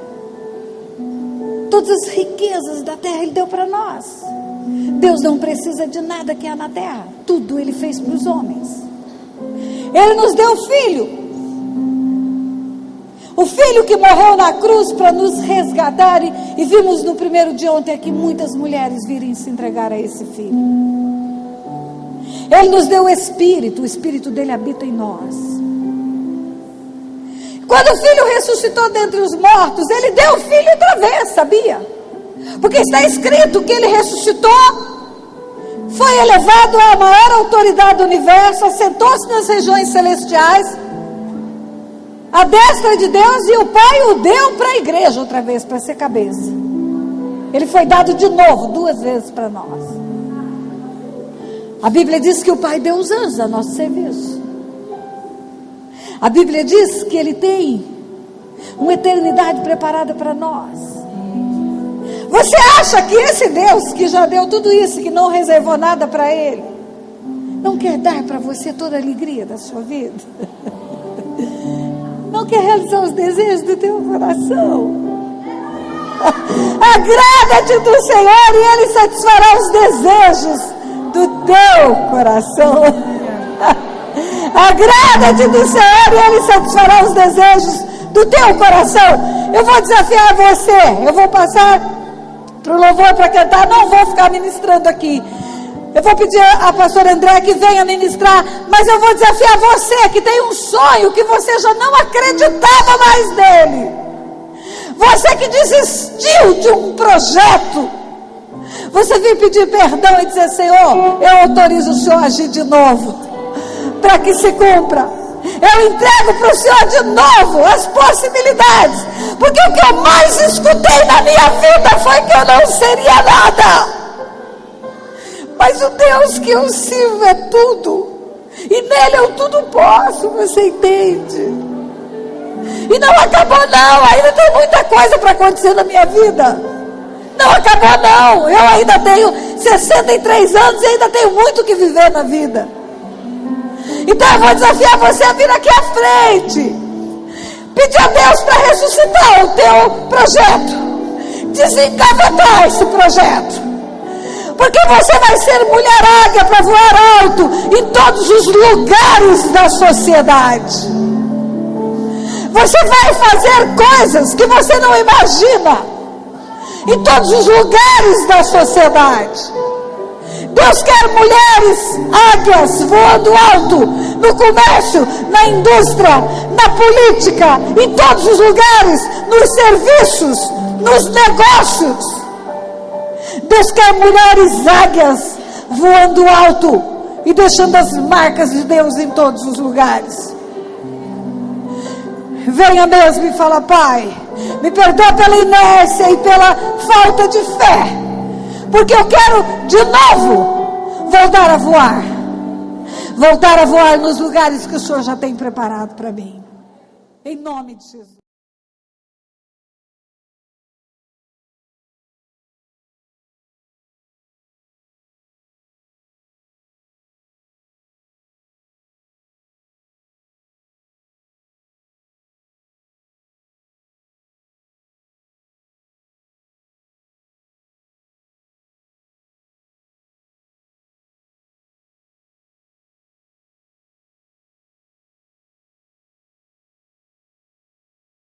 Todas as riquezas da terra Ele deu para nós. Deus não precisa de nada que há na terra. Tudo Ele fez para os homens. Ele nos deu o Filho. O Filho que morreu na cruz para nos resgatar. E vimos no primeiro dia ontem aqui muitas mulheres virem se entregar a esse Filho. Ele nos deu o Espírito dele habita em nós. Quando o Filho ressuscitou dentre os mortos, Ele deu o Filho outra vez, sabia? Porque está escrito que Ele ressuscitou, foi elevado à maior autoridade do universo, assentou-se nas regiões celestiais, à destra de Deus, e o Pai o deu para a igreja outra vez, para ser cabeça. Ele foi dado de novo, 2 vezes para nós. A Bíblia diz que o Pai deu os anjos a nosso serviço. A Bíblia diz que Ele tem uma eternidade preparada para nós. Você acha que esse Deus que já deu tudo isso, que não reservou nada para Ele, não quer dar para você toda a alegria da sua vida? Não quer realizar os desejos do teu coração? Agrada-te do Senhor e Ele satisfará os desejos do teu coração. Agrada-te do Senhor e Ele satisfará os desejos do teu coração. Eu vou desafiar você. Eu vou passar para o louvor para cantar. Não vou ficar ministrando aqui. Eu vou pedir à pastora André que venha ministrar. Mas eu vou desafiar você que tem um sonho que você já não acreditava mais nele. Você que desistiu de um projeto. Você vem pedir perdão e dizer: Senhor, eu autorizo o Senhor a agir de novo, para que se cumpra. Eu entrego para o Senhor de novo as possibilidades, porque o que eu mais escutei na minha vida foi que eu não seria nada. Mas o Deus que eu sirvo é tudo, e nele eu tudo posso, você entende? E não acabou não, ainda tem muita coisa para acontecer na minha vida. Não acabou não, eu ainda tenho 63 anos e ainda tenho muito que viver na vida. Então eu vou desafiar você a vir aqui à frente, pedir a Deus para ressuscitar o teu projeto, desengavetar esse projeto, porque você vai ser mulher águia para voar alto em todos os lugares da sociedade. Você vai fazer coisas que você não imagina em todos os lugares da sociedade. Deus quer mulheres águias voando alto no comércio, na indústria, na política, em todos os lugares, nos serviços, nos negócios. Deus quer mulheres águias voando alto e deixando as marcas de Deus em todos os lugares. Venha mesmo e fala: Pai, Me perdoa pela inércia e pela falta de fé. Porque eu quero de novo voltar a voar. Voltar a voar nos lugares que o Senhor já tem preparado para mim. Em nome de Jesus.